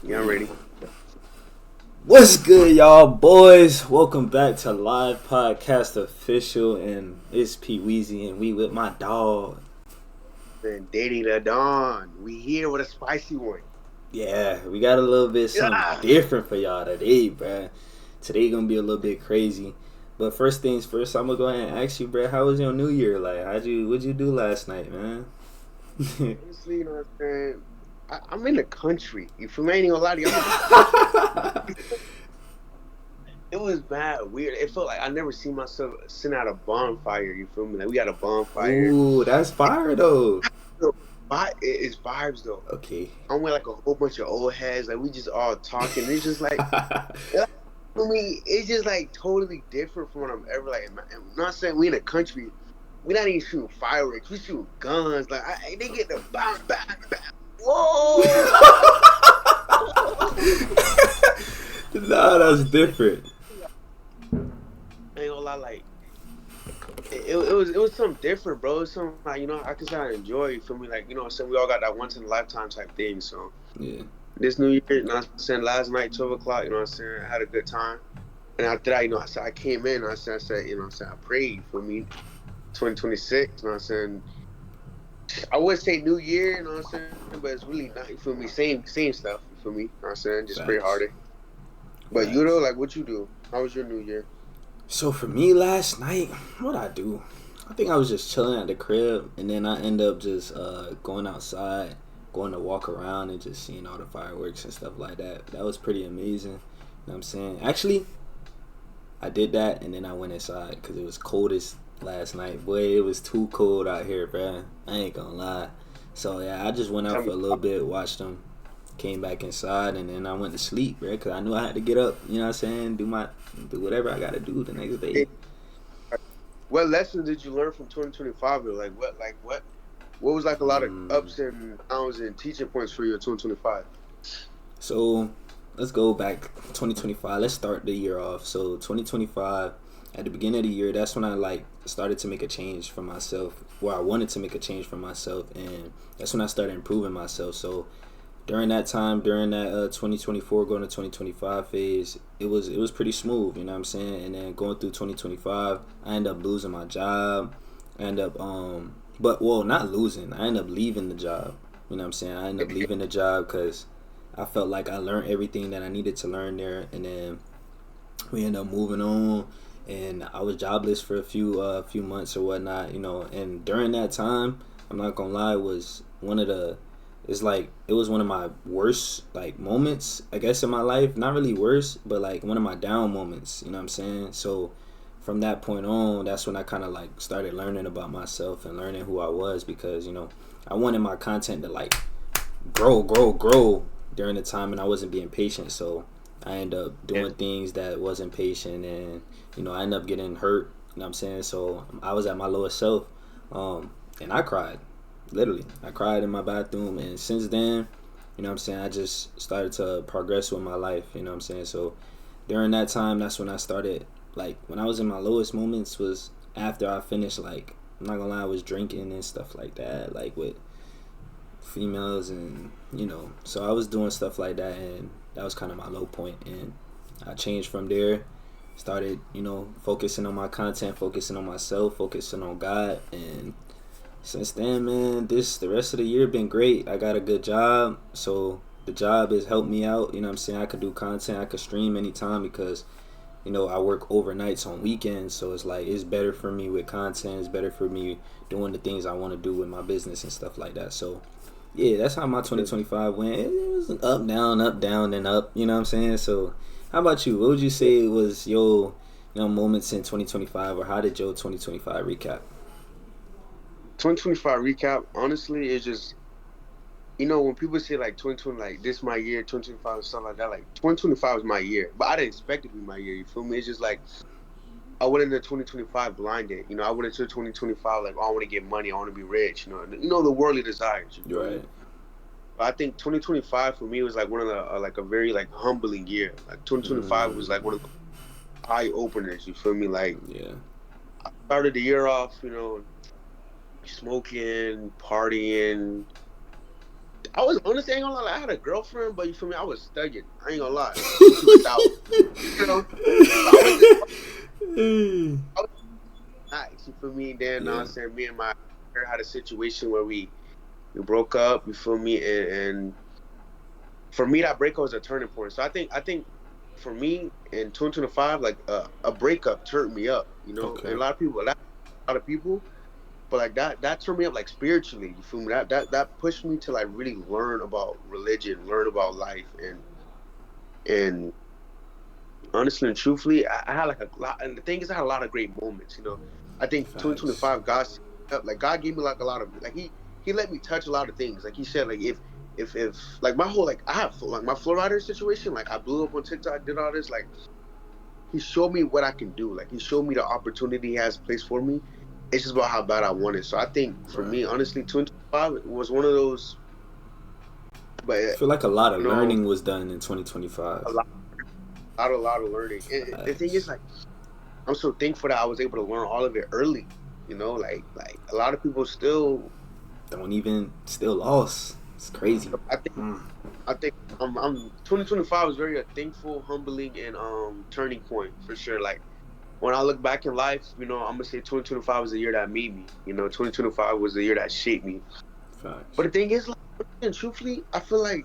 Yeah, I'm ready. What's good, y'all, boys? Welcome back to Live Podcast Official, and it's P Weezy, and we with my dog. Then dating the dawn. We here with a spicy one. Yeah, we got a little bit something Yeah. different for y'all today, bruh. Today gonna be a little bit crazy, but first things first, I'm gonna go ahead and ask you, bruh, how was your New Year? Like, what'd you do last night, man? Honestly, you know what I'm saying? I'm in the country. You feel me? I ain't gonna lie to you. I'm in the country. It was bad, weird. It felt like I never seen myself sitting at a bonfire. You feel me? Like we had a bonfire. Ooh, that's fire though. It's vibes though. Okay. I'm with like a whole bunch of old heads. Like we just all talking. It's just like, for me, it's just like totally different from what I'm ever like. I'm not saying we in a country. We not even shooting fireworks. We shooting guns. Like they get the bang bang bang. Whoa! Nah, that's different. I ain't gonna lie, like it was something different, bro. It's something like I can say I enjoy. You feel me? Like what I'm saying, we all got that once in a lifetime type thing. So Yeah. this New Year, I'm saying, last night 12 o'clock, what I'm saying, I had a good time. And after that, I said I came in. I said, I prayed for me 2026. You know what I'm saying? I would say New Year, you know what I'm saying, but it's really not. You feel me? Same stuff. You feel me? You know what I'm saying? Just pray Facts. harder. But you know, Facts. like, what you do? How was your New Year? So for me last night, what I do? I think I was just chilling at the crib, and then I end up just going outside, going to walk around, and just seeing all the fireworks and stuff like that. That was pretty amazing. You know what I'm saying? Actually, I did that, and then I went inside because it was coldest last night. Boy, it was too cold out here, bruh. I ain't gonna lie. So yeah, I just went out Tell for me. a little bit, watched them, came back inside, and then I went to sleep, bruh, because I knew I had to get up. You know what I'm saying? Do whatever I gotta do the next day. What lessons did you learn from 2025? Or what was like a lot of Mm. ups and downs and teaching points for you in 2025? So let's go back 2025. Let's start the year off. So 2025, at the beginning of the year, that's when I started to make a change for myself. Where I wanted to make a change for myself, and that's when I started improving myself. So during that time, during that 2024 going to 2025 phase, it was pretty smooth. You know what I'm saying? And then going through 2025, I ended up losing my job. I end up but well, not losing. I ended up leaving the job. You know what I'm saying? I ended up leaving the job because I felt like I learned everything that I needed to learn there, and then we ended up moving on. And I was jobless for a few months or whatnot, And during that time, I'm not gonna lie, was one of the it's like it was one of my worst moments, I guess, in my life. Not really worst, but like one of my down moments. You know what I'm saying? So from that point on, that's when I kind of started learning about myself and learning who I was, because I wanted my content to grow during the time, and I wasn't being patient. So I ended up Yeah. doing things that wasn't patient, and I ended up getting hurt. You know what I'm saying? So I was at my lowest self, and I cried. Literally, I cried in my bathroom, and since then, what I'm saying, I just started to progress with my life. You know what I'm saying? So during that time, that's when I started. When I was in my lowest moments was after I finished. I'm not gonna lie, I was drinking and stuff like that, with females, and so I was doing stuff like that, and that was kind of my low point. And I changed from there, started focusing on my content, focusing on myself, focusing on God. And since then, man, the rest of the year been great. I got a good job, so the job has helped me out. You know what I'm saying? I could do content, I could stream anytime, because I work overnights on weekends, so it's better for me with content. It's better for me doing the things I want to do with my business and stuff like that. So yeah, that's how my 2025 went. It was an up, down, and up. You know what I'm saying? So, how about you? What would you say was your, moments in 2025, or how did your 2025 recap? 2025 recap. Honestly, it's just when people say like 2020, like this my year, 2025 and stuff like that. Like 2025 was my year, but I didn't expect it to be my year. You feel me? It's just like I went into 2025 blinded. I went into 2025 like, oh, I want to get money, I want to be rich. The worldly desires. You feel me? Right. But I think 2025 for me was like one of the like a very like humbling year. Like 2025 was like one of the eye openers. You feel me? Like Yeah. started the year off, smoking, partying. I was honestly ain't gonna lie. Like, I had a girlfriend, but you feel me? I was thugging. I ain't gonna lie. Like I was too stout. You know, I was just I was nice. You feel me? Then Yeah, I'm saying me and my girl had a situation where we broke up. You feel me? And for me, that breakup was a turning point. So I think for me in 2025, like a breakup turned me up. You know, and okay, a lot of people, but like that turned me up like spiritually. You feel me? That pushed me to like really learn about religion, learn about life, and honestly and truthfully, I had like a lot. And the thing is, I had a lot of great moments. You know, I think facts. 2025, God set me up. Like God gave me like a lot of like he let me touch a lot of things. Like he said, like if like my whole like I have like my flow rider situation. Like I blew up on TikTok, did all this. Like he showed me what I can do. Like he showed me the opportunity he has placed for me. It's just about how bad I want it. So I think for Right. me, honestly, 2025 was one of those. But I feel like a lot of you know, learning was done in 2025. a lot of learning. And the thing is, Facts. like, I'm so thankful that I was able to learn all of it early. You know, like a lot of people still. Don't even still lost. It's crazy. I think Mm. I think I'm 2025 was very a thankful, humbling, and turning point for sure. Like when I look back in life, you know, I'm gonna say 2025 was the year that made me. You know, 2025 was the year that shaped me. But Facts. the thing is, like, and truthfully, I feel like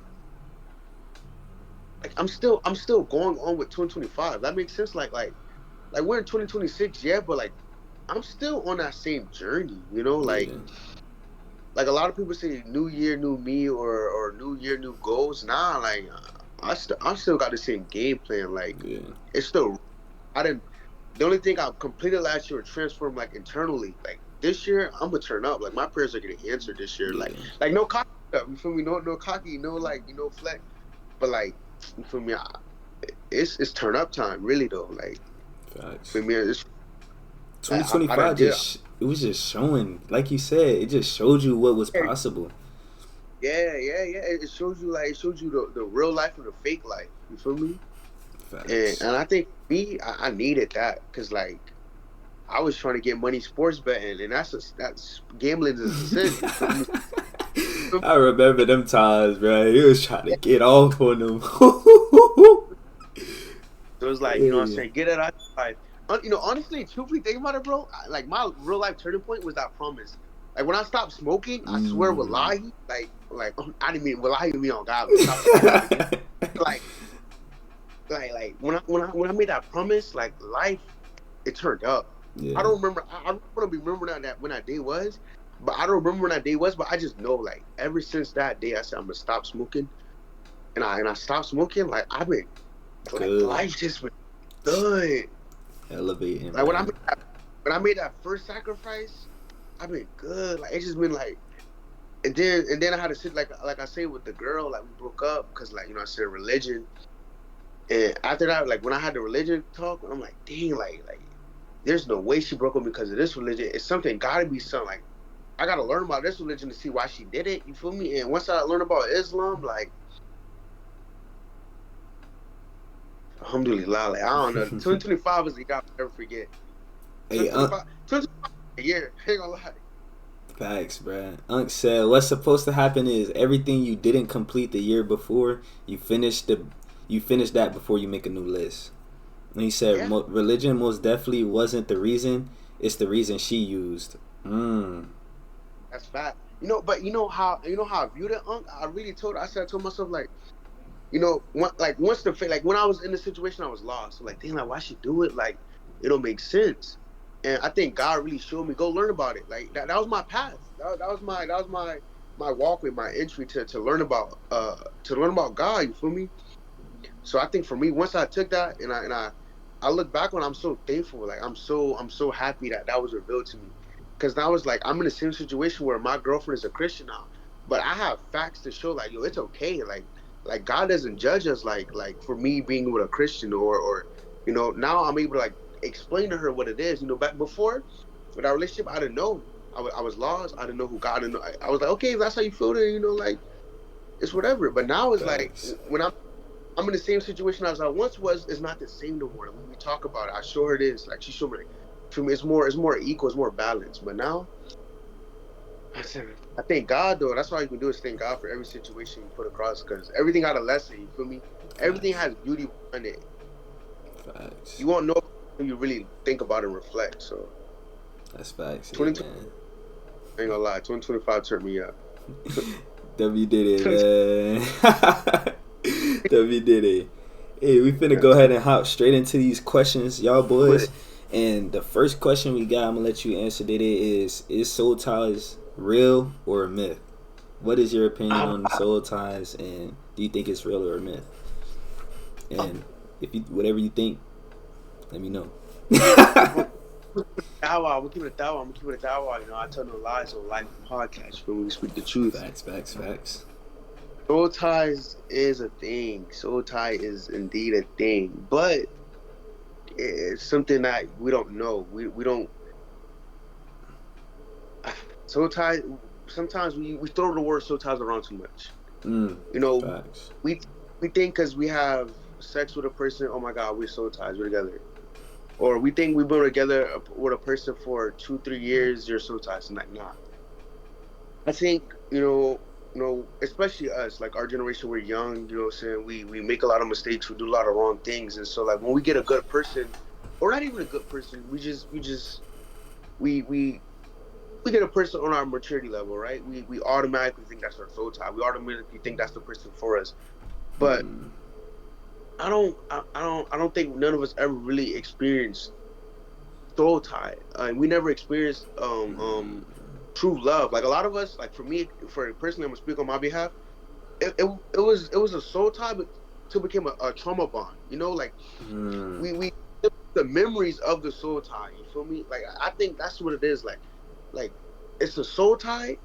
I'm still going on with 2025. That makes sense. Like we're in 2026, yeah, but like I'm still on that same journey. You know, Yeah. like a lot of people say new year, new me, or new year, new goals. Nah, like I still got the same game plan. Like Yeah. it's still I didn't. The only thing I completed last year was transform like internally. Like this year, I'm gonna turn up. Like my prayers are getting answered this year. Yeah. Like no cocky stuff. You feel me? No cocky. No like flex. But like you feel me? It's turn up time. Really though. Like Facts. for me, it's I done 2025 did. it was just showing, like you said, it just showed you what was Yeah, possible. yeah. It shows you like it shows you the real life and the fake life. You feel me? And Facts. and I think me, I needed that because like I was trying to get money sports betting, and that's gambling is a sin. You feel me? I remember them times, bro. He was trying to get off on them. So it's like, you know what I'm Hey. saying? Get it out of life. You know, honestly, truthfully, think about it, bro. Like, my real life turning point was that promise. Like, when I stopped smoking, I swear, Mm. wallahi, like, I didn't mean, wallahi, me on God, like, stop smoking. Like, when I made that promise, like, life, it turned up. I Yeah, don't remember, I don't want to be remembering that when that day was, but I don't remember when that day was, but I just know, like, ever since that day, I said, I'm going to stop smoking. And I stopped smoking, like, I've been, like, good. life just been good. Elevating, Like man. when I made that first sacrifice, I've been good. Like it's just been like, and then I had to sit like I say with the girl, like we broke up because like I said religion, and after that, like when I had the religion talk, I'm like, dang, like there's no way she broke up because of this religion. It's something gotta be something like I gotta learn about this religion to see why she did it. You feel me? And once I learned about Islam, like alhamdulillah, like I don't know, 2025 is the year I'll never forget. Hey, 2025, 2025 a year. Ain't gonna lie. facts, bruh. Unc said what's supposed to happen is everything you didn't complete the year before, you finish that before you make a new list. And he said Yeah. religion most definitely wasn't the reason. It's the reason she used. Mm. That's fat. But you know how I viewed it, Unc? I told myself like, once like when I was in the situation I was lost. So like, dang, like why she do it? Like, it don't make sense. And I think God really showed me, go learn about it. Like that was my path. That was my walkway, my entry to learn about God, you feel me? So I think for me, once I took that and I look back when I'm so thankful, like I'm so happy that that was revealed to me, because now it's like I'm in the same situation where my girlfriend is a Christian now, but I have facts to show like yo, it's okay, like God doesn't judge us like for me being with a Christian or now I'm able to like explain to her what it is. Back before with our relationship, I didn't know. I was lost. I didn't know who God. I didn't know. I was like, okay, if that's how you feel, then like it's whatever. But now it's like Facts. when I'm in the same situation as I once was. It's not the same no more. Like, when we talk about it, I show her this. Like she showed me, like for me, it's more equal, it's more balanced. But now, I thank God though. That's all you can do is thank God for every situation you put across, because everything got a lesson. You feel me? Everything Facts. has beauty behind it. Facts. You won't know when you really think about it and reflect. So That's facts. Yeah, 2020, man. I ain't gonna lie, 2025 turned me up. W did it, man. W did it. Hey, we finna go ahead and hop straight into these questions, y'all boys. And the first question we got, I'm gonna let you answer. Did it is soul ties real or a myth? What is your opinion I'm, on soul ties, and do you think it's real or a myth? And if you whatever you think, let me know. I'm I'm gonna keep it that way. I'm gonna keep it that way. You know, I tell no lies on Life podcast when we speak the truth. Facts, facts, facts. Soul ties is a thing. Soul tie is indeed a thing, but it's something that we don't know. We don't soul ties. Sometimes we throw the word soul ties around too much. Mm, You know, facts. we we think because we have sex with a person, oh my God, we're soul ties. We're together. Or we think we've been together with a person for 2, 3 years. You're soul ties. And like, nah. I think especially us, like our generation, we're young. You know, what I'm saying we make a lot of mistakes. We do a lot of wrong things, and so like when we get a good person, or not even a good person, we we we get a person on our maturity level, right? We automatically think that's our soul tie. We automatically think that's the person for us. But Mm, I don't think none of us ever really experienced soul tie. We never experienced true love. Like a lot of us, like for me, for personally, I'm gonna speak on my behalf. It was a soul tie, but to became a trauma bond. You know, like mm, we the memories of the soul tie. You feel me? Like I think that's what it is. Like it's a soul tie,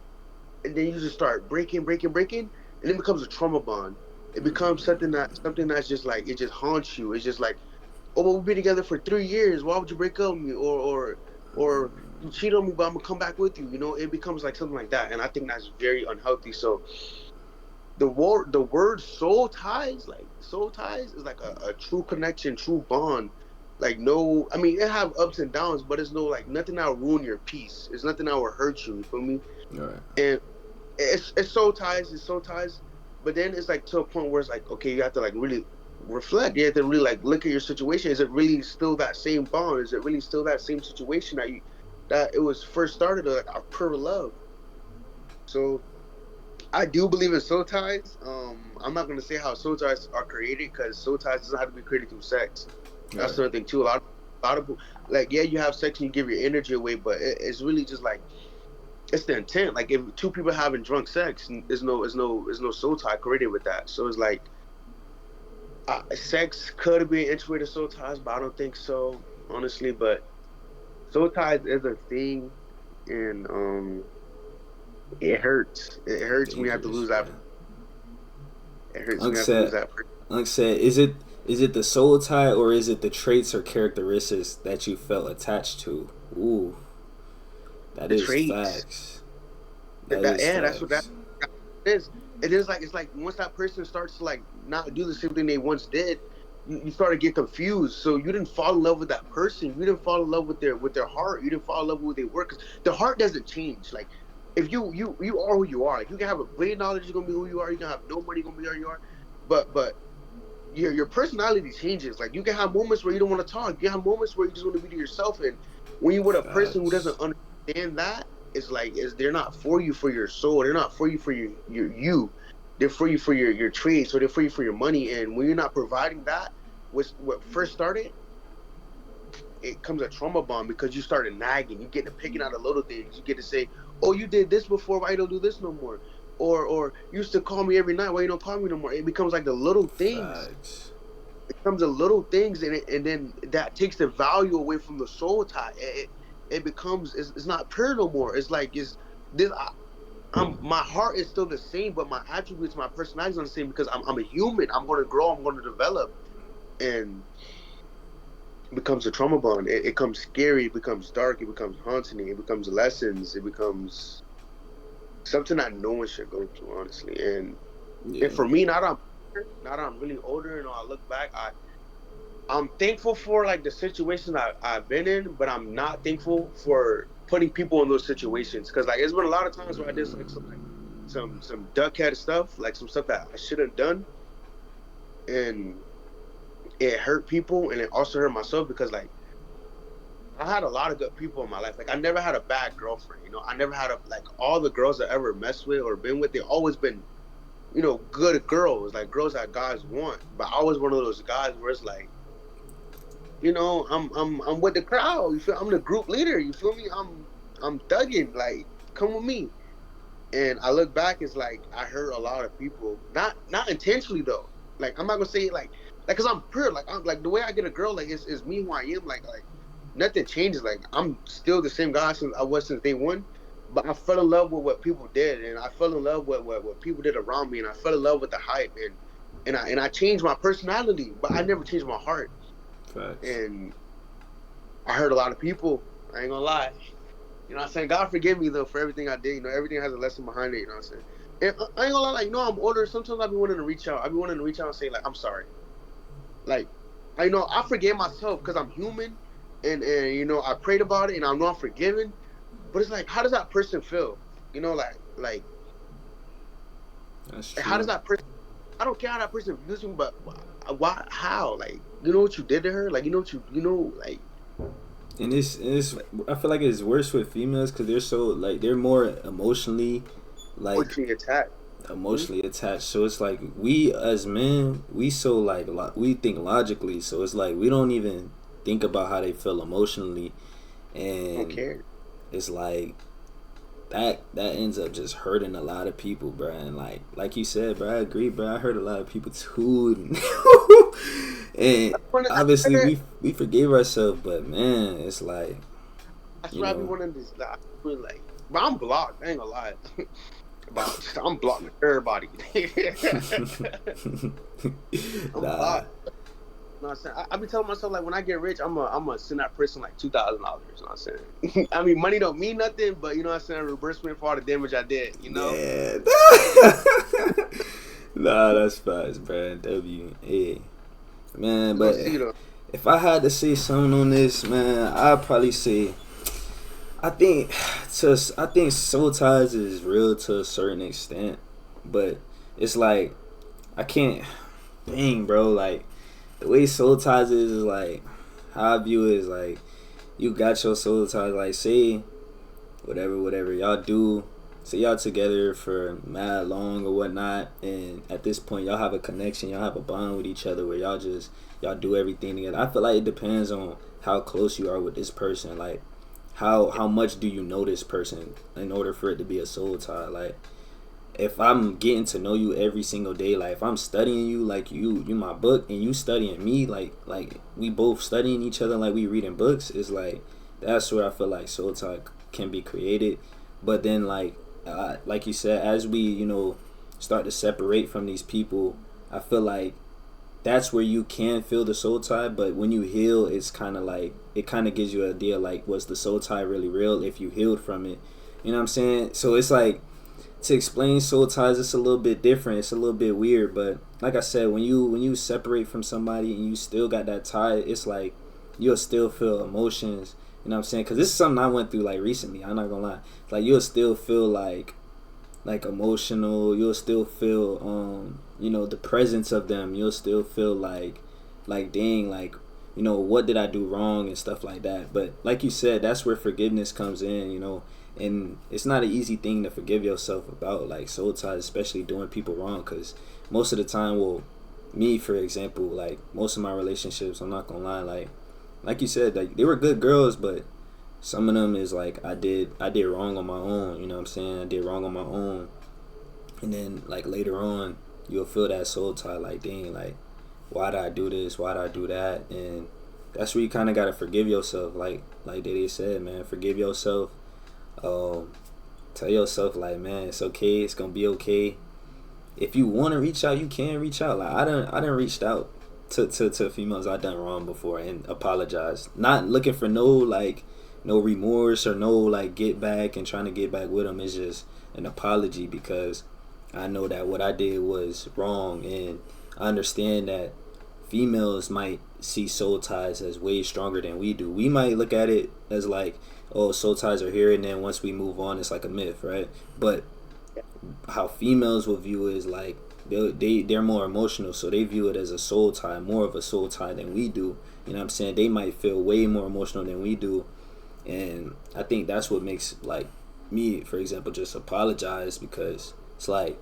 and then you just start breaking, and it becomes a trauma bond. It becomes something that's just like it just haunts you. It's just like, oh, well, we've been together for 3 years. Why would you break up with me? Or you cheat on me, but I'm gonna come back with you. You know, it becomes like something like that, and I think that's very unhealthy. So the word soul ties is like a true connection, true bond. Like no, I mean it have ups and downs, but it's no like nothing that'll ruin your peace. It's nothing that will hurt you. You feel me? all right. And it's soul ties, but then it's like to a point where it's like okay, you have to like really reflect. You have to really like look at your situation. Is it really still that same bond? Is it really still that same situation that it was first started like our pure love? So I do believe in soul ties. I'm not gonna say how soul ties are created because soul ties doesn't have to be created through sex. All That's right. another thing too. A lot of like yeah, you have sex and you give your energy away, but it's really just like it's the intent. Like if two people having drunk sex, there's no soul tie created with that. So it's like sex could be an integrated soul ties, but I don't think so honestly. But soul ties is a thing, and it hurts. It hurts when you have to Dangerous, lose that. man. It hurts when Unc you have to lose said, that person. Unc said, is it the soul tie or is it the traits or characteristics that you felt attached to? Ooh, that The is traits. facts. That That is yeah, that's what that facts. is. It is like it's like once that person starts to like not do the same thing they once did, you start to get confused. So you didn't fall in love with that person. You didn't fall in love with their heart. You didn't fall in love with who they were because the heart doesn't change. Like if you are who you are. Like you can have $1 billion, you're gonna be who you are. You can have no money, you're gonna be who you are. But your personality changes. Like you can have moments where you don't want to talk. You can have moments where you just want to be to yourself. And when you're with a person who doesn't Facts. understand that, it's like they're not for you for your soul. They're not for you for you. They're for you for your trades. So they're for you for your money. And when you're not providing that, what first started, it comes a trauma bond because you started nagging. You get to picking out the little things. You get to say, "Oh, you did this before. Why you don't do this no more?" Or you used to call me every night. Why you don't call me no more? It becomes like the little things. Facts. It comes to little things, and then that takes the value away from the soul tie. It becomes it's not pure no more. It's like it's this. My heart is still the same, but my attributes, my personality is not the same because I'm a human. I'm going to grow. I'm going to develop, and it becomes a trauma bond. It becomes scary. It becomes dark. It becomes haunting. It becomes lessons. It becomes something that no one should go through, honestly. And Yeah. for me, now that I'm really older, and I look back, I'm thankful for like the situation I've been in, but I'm not thankful for. putting people in those situations. Because like, it's been a lot of times where I did like some duckhead stuff, like some stuff that I shouldn't have done, and it hurt people, and it also hurt myself because like I had a lot of good people in my life. Like I never had a bad girlfriend. You know, I never had a like all the girls I ever messed with or been with. They always been, you know, good girls, like girls that guys want. But I was one of those guys where it's like, you know, I'm with the crowd. You feel? I'm the group leader. You feel me? I'm thugging. Like, come with me. And I look back, it's like I hurt a lot of people. Not intentionally though. Like I'm not gonna say it like cause I'm pure. Like I'm like the way I get a girl, like it's me who I am. Like nothing changes. Like I'm still the same guy since I was since day one. But I fell in love with what people did, and I fell in love with what people did around me, and I fell in love with the hype, and I changed my personality, but I never changed my heart. Facts. And I hurt a lot of people. I ain't gonna lie. You know what I'm saying? God forgive me though for everything I did. You know, everything has a lesson behind it, you know what I'm saying? And I ain't gonna lie, like, you know, I'm older. Sometimes I be wanting to reach out. I be wanting to reach out and say, like, I'm sorry. Like, I know I forgave myself because I'm human and you know, I prayed about it and I know I'm forgiven. But it's like, how does that person feel? You know, That's how does true. that person I don't care how that person views me, but why how? Like, you know what you did to her? Like, you know what you know, And it's I feel like it's worse with females because they're so like they're more emotionally like emotionally attacked. Hmm. emotionally attached. So it's like we as men, we so like we think logically. So it's like we don't even think about how they feel emotionally, Don't and care. it's like that ends up just hurting a lot of people, bro. And like you said, bro, I agree, bro. I hurt a lot of people too, and I obviously swear, we forgave ourselves, but man, it's like I you swear I be know. wanting this. Like, but I'm blocked. I ain't gonna lie. About I'm blocking everybody. I'm Nah, blocked. You know what I'm saying? I be telling myself like when I get rich, I'm gonna send that person like $2,000. You know what I'm saying? I mean, money don't mean nothing, but you know what I'm saying? Reimbursement for all the damage I did. You know? yeah. Nah, that's fast, bro. W.A. Man, We gonna but see though. if I had to say something on this, man, I'd probably say I think I think soul ties is real to a certain extent, but it's like I can't. Dang, bro, like the way soul ties is like how I view it is like you got your soul ties. Like say whatever y'all do, say y'all together for mad long or whatnot, and at this point y'all have a connection, y'all have a bond with each other where y'all do everything together. I feel like it depends on how close you are with this person, like how much do you know this person in order for it to be a soul tie. Like if I'm getting to know you every single day, like if I'm studying you, like you my book and you studying me, like we both studying each other, like we reading books, is like that's where I feel like soul tie can be created. But then like you said, as we start to separate from these people, I feel like that's where you can feel the soul tie. But when you heal, it's kind of like it kind of gives you an idea like was the soul tie really real if you healed from it. You know what I'm saying? So it's like to explain soul ties, it's a little bit different. It's a little bit weird, but like I said, when you separate from somebody and you still got that tie, it's like you'll still feel emotions. You know what I'm saying? Because this is something I went through like recently. I'm not gonna lie. Like you'll still feel like emotional. You'll still feel the presence of them. You'll still feel like dang, like what did I do wrong and stuff like that. But like you said, that's where forgiveness comes in. And it's not an easy thing to forgive yourself about, like soul ties, especially doing people wrong, because most of the time, well, me for example, like most of my relationships, I'm not gonna lie, like you said, like they were good girls, but some of them is like I did wrong on my own. You know what I'm saying? I did wrong on my own, and then like later on, you'll feel that soul tie, like dang, like why did I do this? Why did I do that? And that's where you kind of gotta forgive yourself, like they said, man, forgive yourself. um, Tell yourself like, man, it's okay. It's gonna be okay. If you want to reach out, you can reach out. Like I done reached out to females I done wrong before and apologized. Not looking for no remorse or no like get back and trying to get back with them. It's just an apology because I know that what I did was wrong, and I understand that females might see soul ties as way stronger than we do. We might look at it as like, oh, soul ties are here, and then once we move on, it's like a myth, right? But how females will view it is like they're more emotional, so they view it as a soul tie, more of a soul tie than we do. You know what I'm saying? They might feel way more emotional than we do, and I think that's what makes like me, for example, just apologize, because it's like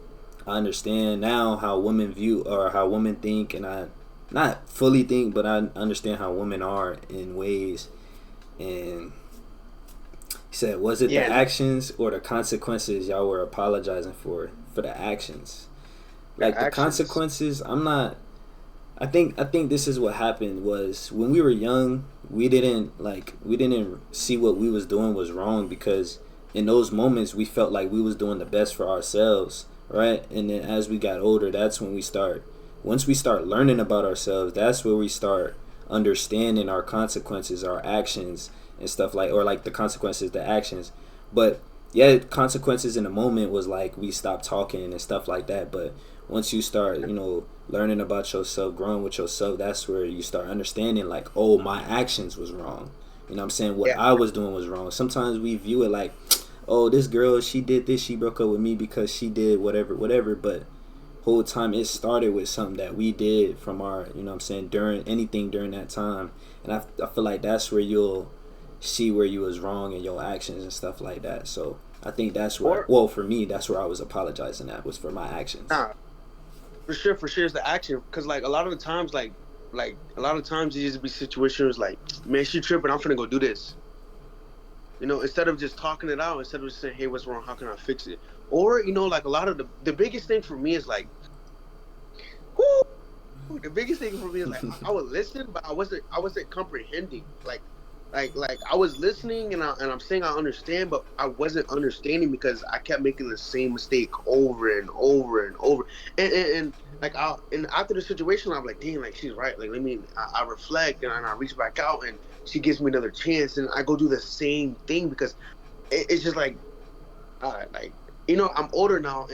I understand now how women view or how women think, and I not fully think, but I understand how women are in ways. And he said, was it the Yeah, actions or the consequences y'all were apologizing for the actions? the Like the actions. consequences, I'm not. I think this is what happened was when we were young, we didn't see what we was doing was wrong, because in those moments we felt like we was doing the best for ourselves, right? And then as we got older, that's when we start. Once we start learning about ourselves, that's where we start understanding our consequences, our actions, and stuff like, or like the consequences, the actions. But yeah, consequences in the moment was like we stopped talking and stuff like that. But once you start, learning about yourself, growing with yourself, that's where you start understanding like, oh, my actions was wrong. You know what I'm saying? What Yeah, I was doing was wrong. Sometimes we view it like, oh, this girl, she did this, she broke up with me because she did whatever, whatever. But whole time it started with something that we did from our, you know what I'm saying, during that time. And I feel like that's where you'll see where you was wrong in your actions and stuff like that. So I think that's where, or well, for me, that's where I was apologizing at, was for my actions. nah, for sure, it's the action. Because like a lot of the times, like a lot of times, it just be situations like, man, she tripping. I'm finna go do this. Instead of just talking it out, instead of just saying, hey, what's wrong? How can I fix it? Or like a lot of the biggest thing for me is like, the biggest thing for me is like I would listen, but I wasn't comprehending. Like I was listening and I'm saying I understand, but I wasn't understanding because I kept making the same mistake over and over and over. And like and after the situation, I'm like, damn, like she's right. Like I reflect and I reach back out and she gives me another chance and I go do the same thing because it's just like, like I'm older now,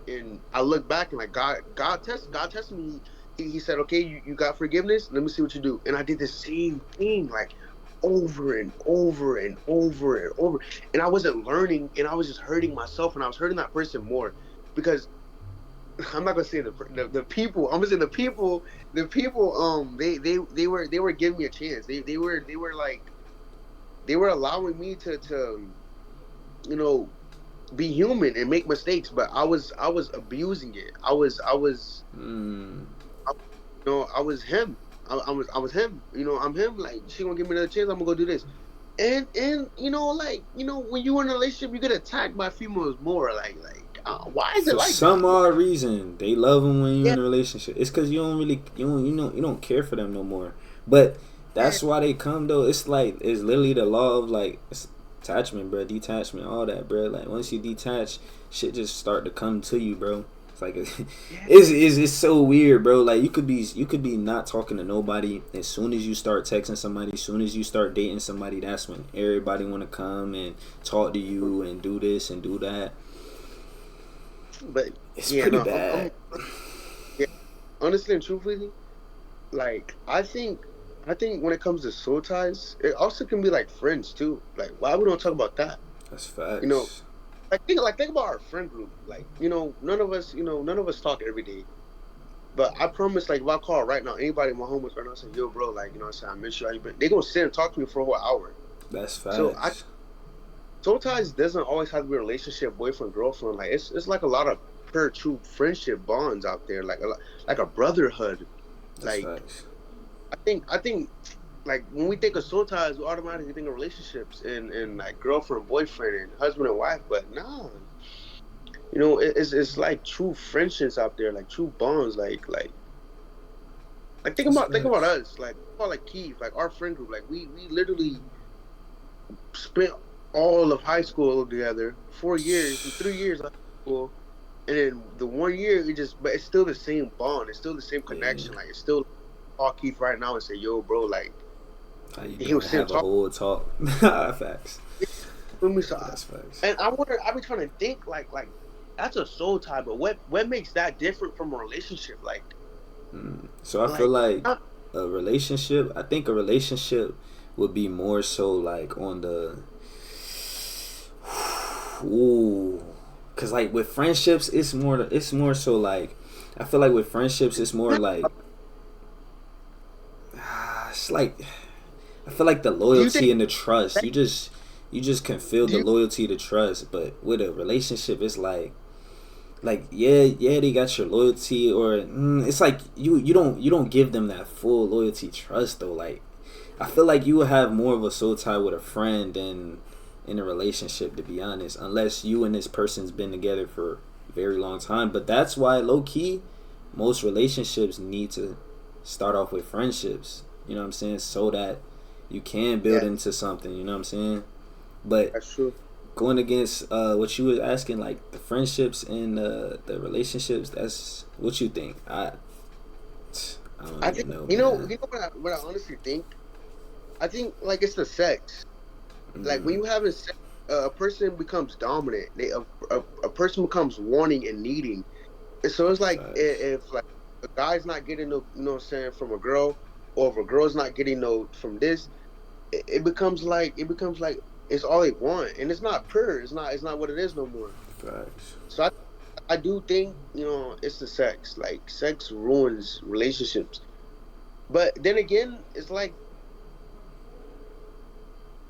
and I look back and like God tested me. He said, okay, you got forgiveness. Let me see what you do. And I did the same thing like over and over and over and over. And I wasn't learning, and I was just hurting myself, and I was hurting that person more because I'm not gonna say the people. I'm gonna say the people. The people. They were giving me a chance. They were like they were allowing me to you know be human and make mistakes, but I was abusing it. Mm, I was him. I was him. I'm him. Like she gonna give me another chance. I'm gonna go do this. And like when you're in a relationship, you get attacked by females more. Why is it for like that? some odd reason, they love them when you're Yeah, in a relationship. It's because you don't care for them no more. But yeah, that's why they come though. It's like it's literally the law of like it's attachment, bro, detachment, all that, bro. Like once you detach, shit just start to come to you, bro. It's like yeah. it's so weird, bro. Like you could be not talking to nobody. As soon as you start texting somebody, as soon as you start dating somebody, that's when everybody want to come and talk to you and do this and do that. But It's yeah, pretty no, I'm bad. yeah. Honestly and truthfully, like I think when it comes to soul ties, it also can be like friends too. Like why we don't talk about that? That's You know, facts. like think about our friend group. Like none of us talk every day. But I promise, like if I call right now, anybody in my homies right now say, yo, bro, like I say I miss you. How you been? They gonna sit and talk to me for a whole hour. That's So I facts. soul ties doesn't always have to be a relationship, boyfriend, girlfriend. Like it's like a lot of pure true friendship bonds out there, like a brotherhood. That's Like facts. I think like when we think of soul ties, we automatically think of relationships and like girlfriend, boyfriend, and husband and wife. But nah, it's like true friendships out there, like true bonds, like think That's about think about facts. us, like Keith, like our friend group, like we literally spent all of high school together, 4 years and 3 years of high school, and then the one year but it's still the same bond, it's still the same Yeah. connection, like it's still call Keith right now and say, yo, bro, like How you he was doing? sitting Have a talking whole talk. Facts. with me, so That's facts. and I wonder, I be trying to think like that's a soul tie, but what makes that different from a relationship, So I feel like like not, a relationship. I think a relationship would be more so like on the Ooh, cause like with friendships, it's more so like I feel like with friendships, it's more like it's like I feel like the Do you think loyalty and the trust. You just can feel do the you loyalty, the trust. But with a relationship, it's like yeah they got your loyalty, or it's like you don't give them that full loyalty trust though. Like I feel like you will have more of a soul tie with a friend than in a relationship, to be honest, unless you and this person's been together for a very long time. But that's why low key most relationships need to start off with friendships, you know what I'm saying, so that you can build yeah, into something, you know what I'm saying. But that's true. going against what you were asking, like the friendships and the relationships, that's what you think. I don't I even think know, you man. know what I honestly think. I think like it's the sex. Like when Mm, you having sex, a person becomes dominant. A person becomes wanting and needing. And so it's like facts. if like a guy's not getting no, you know what I'm saying, from a girl, or if a girl's not getting no from this, it becomes like it's all they want, and it's not pure. It's not what it is no more. Facts. So I do think it's the sex. Like sex ruins relationships. But then again, it's like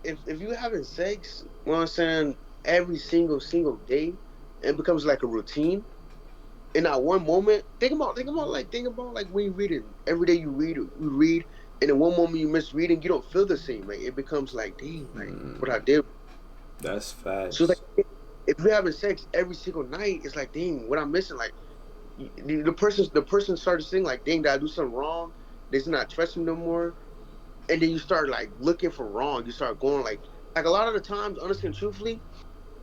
if you having sex, you know what I'm saying, every single day, it becomes like a routine. In that one moment, think about like when you reading every day, you read, and in one moment you miss reading, you don't feel the same. Like it becomes like, dang, like what I did. That's So like facts. if you're having sex every single night, it's like, dang, what I'm missing. Like the person started saying like, dang, did I do something wrong? They're not trusting me no more. And then you start like looking for wrong. You start going like a lot of the times, honestly and truthfully,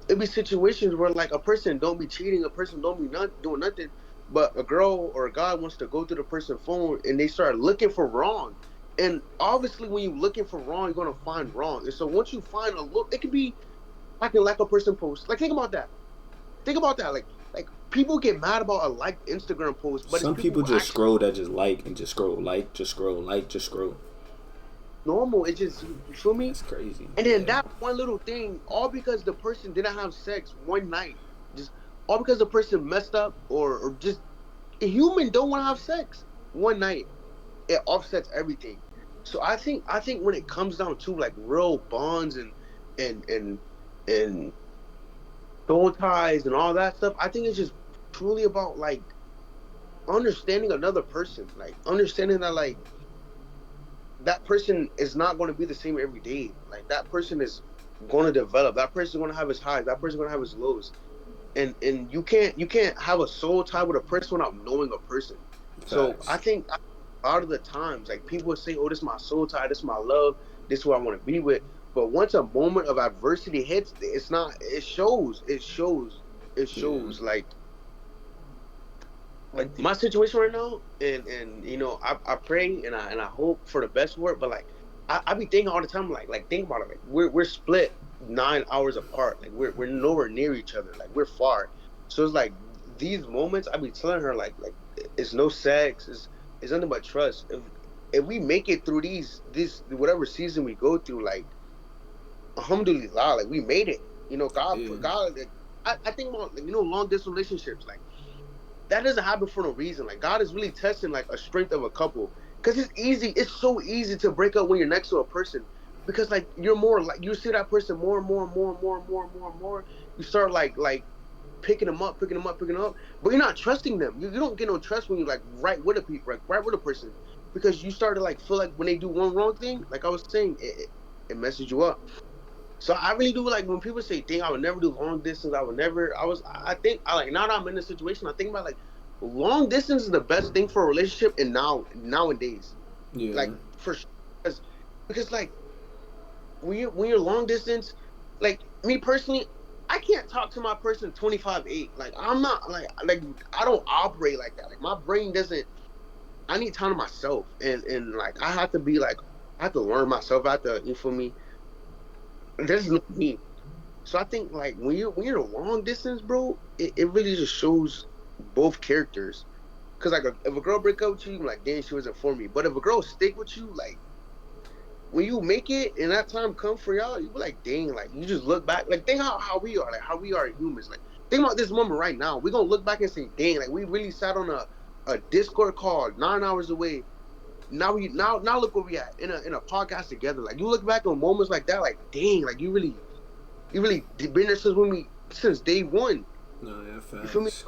it be situations where like a person don't be cheating, a person don't be not doing nothing, but a girl or a guy wants to go through the person's phone and they start looking for wrong. And obviously, when you're looking for wrong, you're gonna find wrong. And so once you find a look, it could be like a person post. Like think about that. Think about that. Like people get mad about a liked Instagram post, but it's Some people people who just actually scroll that just like and just scroll, like, just scroll, like, just scroll. normal. It's just, you feel me? That's crazy. And then Yeah. that one little thing, all because the person didn't have sex one night, just all because the person messed up, or just a human don't want to have sex one night. It offsets everything. So I think when it comes down to like real bonds and and and soul ties and all that stuff, I think it's just truly about like understanding another person, like understanding that like that person is not going to be the same every day. Like that person is going to develop. That person is going to have his highs. That person is going to have his lows. And you can't have a soul tie with a person without knowing a person. So I Facts. think a lot of the times, like people would say, "Oh, this is my soul tie. This is my love. This is who I want to be with." But once a moment of adversity hits, it's not. It shows. It shows. It Yeah. shows. Like my situation right now, and I pray and I hope for the best for it. But like I be thinking all the time, like think about it. Like we're split 9 hours apart. Like we're nowhere near each other. Like we're far. So it's like these moments I be telling her like it's no sex. It's nothing but trust. If we make it through these whatever season we go through, like alhamdulillah, like we made it. Yeah. God. Like, I think about like, long distance relationships. Like that doesn't happen for no reason. Like God is really testing like a strength of a couple. Because it's easy. It's so easy to break up when you're next to a person. Because like you're more like you see that person more and more and more and more and more and more and more. You start like picking them up, picking them up, picking them up. But you're not trusting them. You don't get no trust when you like right with a person. Because you start to like feel like when they do one wrong thing, like I was saying, it messes you up. So I really do like when people say, "Dang, I would never do long distance. I would never." I think I like now that I'm in this situation, I think about like long distance is the best thing for a relationship, and nowadays, Yeah. like for sure, because like when you're long distance, like me personally, I can't talk to my person 25/8. Like I'm not like I don't operate like that. Like my brain doesn't. I need time to myself, and like I have to be like I have to learn myself. I have to, you feel me? This is not me. So I think like when you're long distance, bro, it really just shows both characters. Cause like if a girl break up with you, like damn, she wasn't for me. But if a girl stick with you, like when you make it and that time comes for y'all, you be like, dang, like you just look back, like think how we are, like how we are humans. Like think about this moment right now. We're gonna look back and say, dang, like we really sat on a Discord call 9 hours away. Now look where we at in a podcast together. Like you look back on moments like that, like dang, like you really been there since day one. No, yeah, You feel me? facts.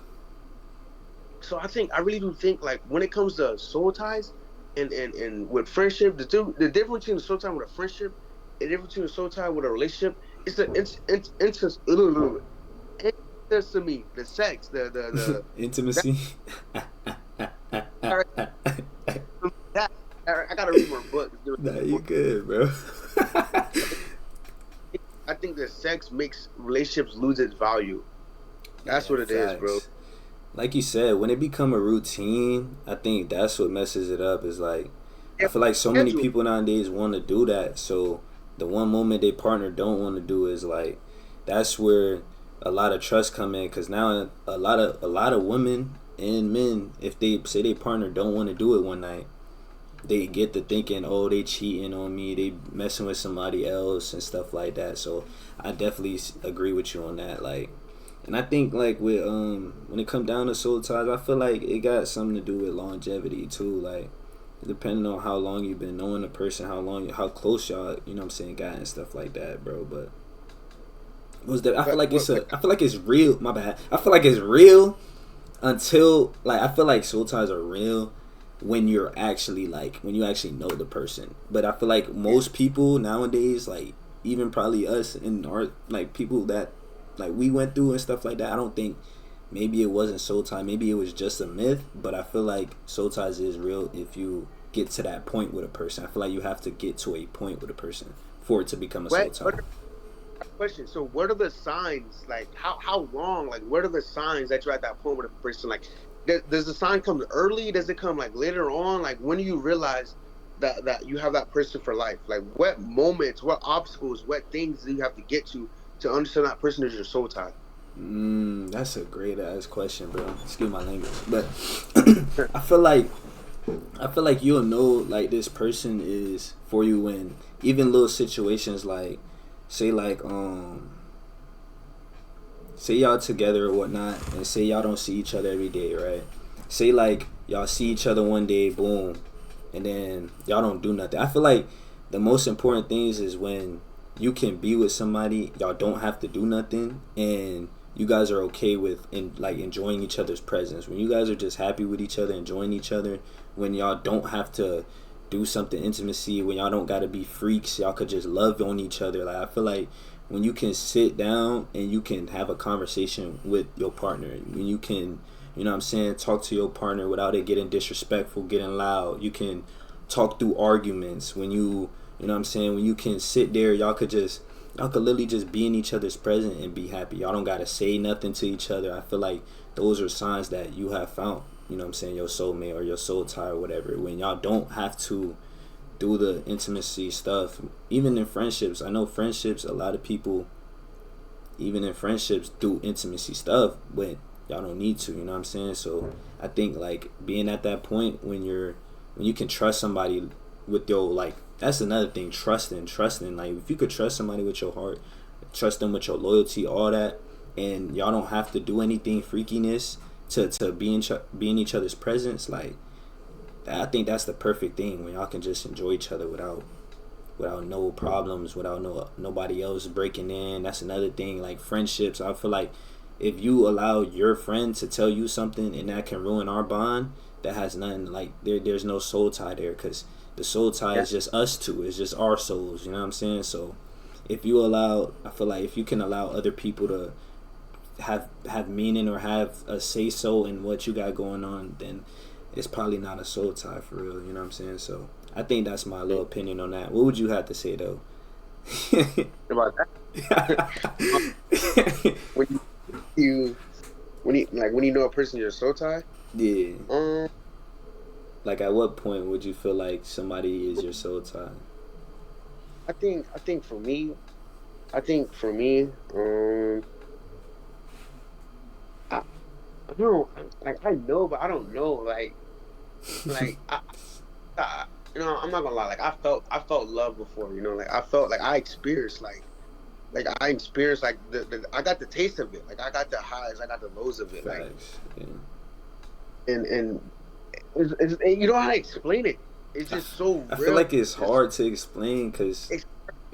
So I really do think like when it comes to soul ties and with friendship, the difference between a soul tie with a friendship, and the difference between a soul tie with a relationship, it's the intimacy, the sex, the that, Intimacy. that I gotta read more books. Nah, you good, bro. I think that sex makes relationships lose its value. That's Yeah, what it is, bro. facts. Like you said, when it become a routine, I think that's what messes it up. Is like, I Yeah, feel like so many schedule. people nowadays want to do that. So the one moment their partner don't want to do is like, that's where a lot of trust come in. Cause now a lot of women and men, if they say their partner don't want to do it one night, they get to thinking, oh, they cheating on me, they messing with somebody else and stuff like that. So I definitely agree with you on that. Like, and I think like with when it come down to soul ties, I feel like it got something to do with longevity too. Like, depending on how long you've been knowing a person, how close y'all, you know what I'm saying, got and stuff like that, bro. But was that I feel like I feel like it's real. My bad. I feel like it's real until like I feel like soul ties are real when you're actually like when you actually know the person. But I feel like Yeah. most people nowadays, like even probably us and our like people that like we went through and stuff like that, I don't think maybe it wasn't soul tie, maybe it was just a myth. But I feel like soul ties is real if you get to that point with a person. I feel like you have to get to a point with a person for it to become a soul What tie. question? So what are the signs? Like how long? Like what are the signs that you're at that point with a person? Like does the sign come early? Does it come like later on? Like when do you realize that you have that person for life? Like what moments, what obstacles, what things do you have to get to understand that person is your soul tie? That's a great ass question, bro. Excuse my language, but I feel like you'll know like this person is for you when even little situations like say like say y'all together or whatnot, and say y'all don't see each other every day, right? Say like y'all see each other one day, boom, and then y'all don't do nothing. I feel like the most important things is when you can be with somebody, y'all don't have to do nothing, and you guys are okay with like enjoying each other's presence. When you guys are just happy with each other, enjoying each other, when y'all don't have to do something intimacy, when y'all don't gotta be freaks, y'all could just love on each other. Like I feel like when you can sit down and you can have a conversation with your partner, when you can, you know what I'm saying, talk to your partner without it getting disrespectful, getting loud. You can talk through arguments when you know what I'm saying, when you can sit there, y'all could literally just be in each other's presence and be happy. Y'all don't gotta say nothing to each other. I feel like those are signs that you have found, you know what I'm saying, your soulmate or your soul tie or whatever. When y'all don't have to do the intimacy stuff, even in friendships. I know friendships, a lot of people, even in friendships, do intimacy stuff, but y'all don't need to. You know what I'm saying? So I think like being at that point when you can trust somebody with your like that's another thing, trusting like if you could trust somebody with your heart, trust them with your loyalty, all that, and y'all don't have to do anything freakiness to be in each other's presence. Like I think that's the perfect thing when y'all can just enjoy each other without no problems, without nobody else breaking in. That's another thing. Like friendships, I feel like if you allow your friend to tell you something and that can ruin our bond, that has nothing like there's no soul tie there, because the soul tie Yeah. is just us two. It's just our souls. You know what I'm saying? So if you allow, I feel like if you can allow other people to have meaning or have a say so in what you got going on, then it's probably not a soul tie for real. You know what I'm saying? So I think that's my little opinion on that. What would you have to say though? About that. when you when you know a person is your soul tie, Yeah. um, Like at what point would you feel like somebody is your soul tie? I think for me, I, I don't like I know, but I don't know. Like I, I'm not gonna lie. Like I felt love before. Like I felt like I experienced I experienced like the I got the taste of it. Like I got the highs, I got the lows of it. Like Facts. Yeah. and you don't know how to explain it. It's just so I feel real. like it's Just hard to explain because it's,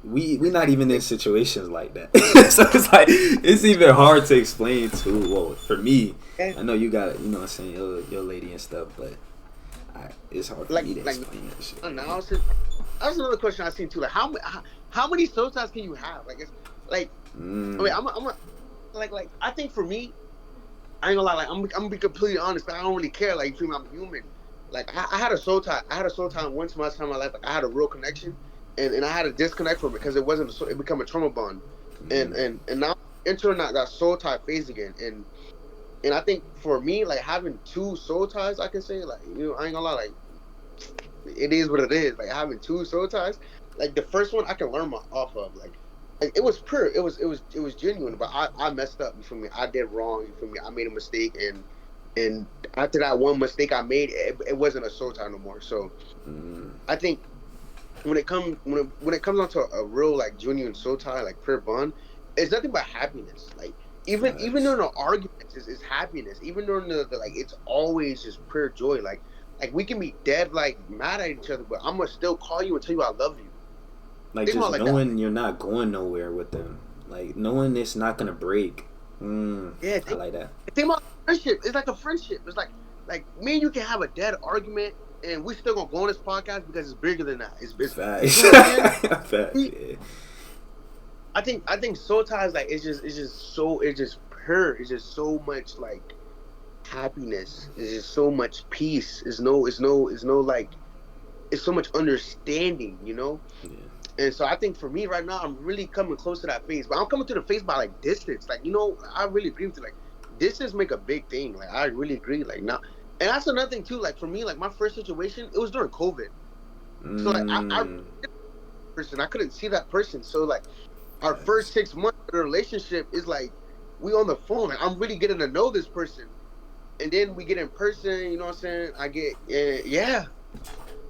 we it's not like even in situations like that. So it's like it's even hard to explain to. Well, for me, I know you got, you know what I'm saying, your lady and stuff, but it's hard for me to like explain that shit. analysis. That's another question I seen too. Like how many soul ties can you have? Like it's like I mean Mm, like I think for me, I ain't gonna lie. Like I'm gonna be completely honest. I don't really care. Like you feel me? I'm human. Like I had a soul tie. I had a soul tie once in my time in my life. Like I had a real connection, and I had to disconnect from it because it wasn't. It became a trauma bond, and now I'm entering that soul tie phase again. And I think for me, like having two soul ties, I can say like I ain't gonna lie. Like it is what it is. Like having two soul ties. Like the first one, I can learn off of. Like it was pure. It was genuine. But I messed up. You feel me? I did wrong. You feel me? I made a mistake, and after that one mistake I made, it wasn't a soul tie no more. So mm, I think when it comes onto a real like genuine soul tie, like pure bond, it's nothing but happiness. Like even facts. during the arguments, is happiness. Even during the like, it's always just pure joy. Like we can be dead like mad at each other, but I'm gonna still call you and tell you I love you. Like Think just about it like that. knowing Like you're not going nowhere with them, like knowing it's not gonna break. yeah, I like that. think about friendship. It's like a friendship. It's like me and you can have a dead argument. And we still gonna go on this podcast because it's bigger than that. You Facts. feel what I'm saying? Facts. Yeah. I think soul ties like it's just pure. It's just so much like happiness. It's just so much peace. It's no like it's so much understanding. Yeah. And so I think for me right now, I'm really coming close to that phase. But I'm coming to the phase by like distance. Like I really agree with you. Like distance make a big thing. Like I really agree. Like now, and that's another thing too. Like for me, like my first situation, it was during COVID. So like I Mm, person, I couldn't see that person. So like our facts. first 6 months of the relationship is like we on the phone. Like I'm really getting to know this person, and then we get in person. You know what I'm saying? I get yeah.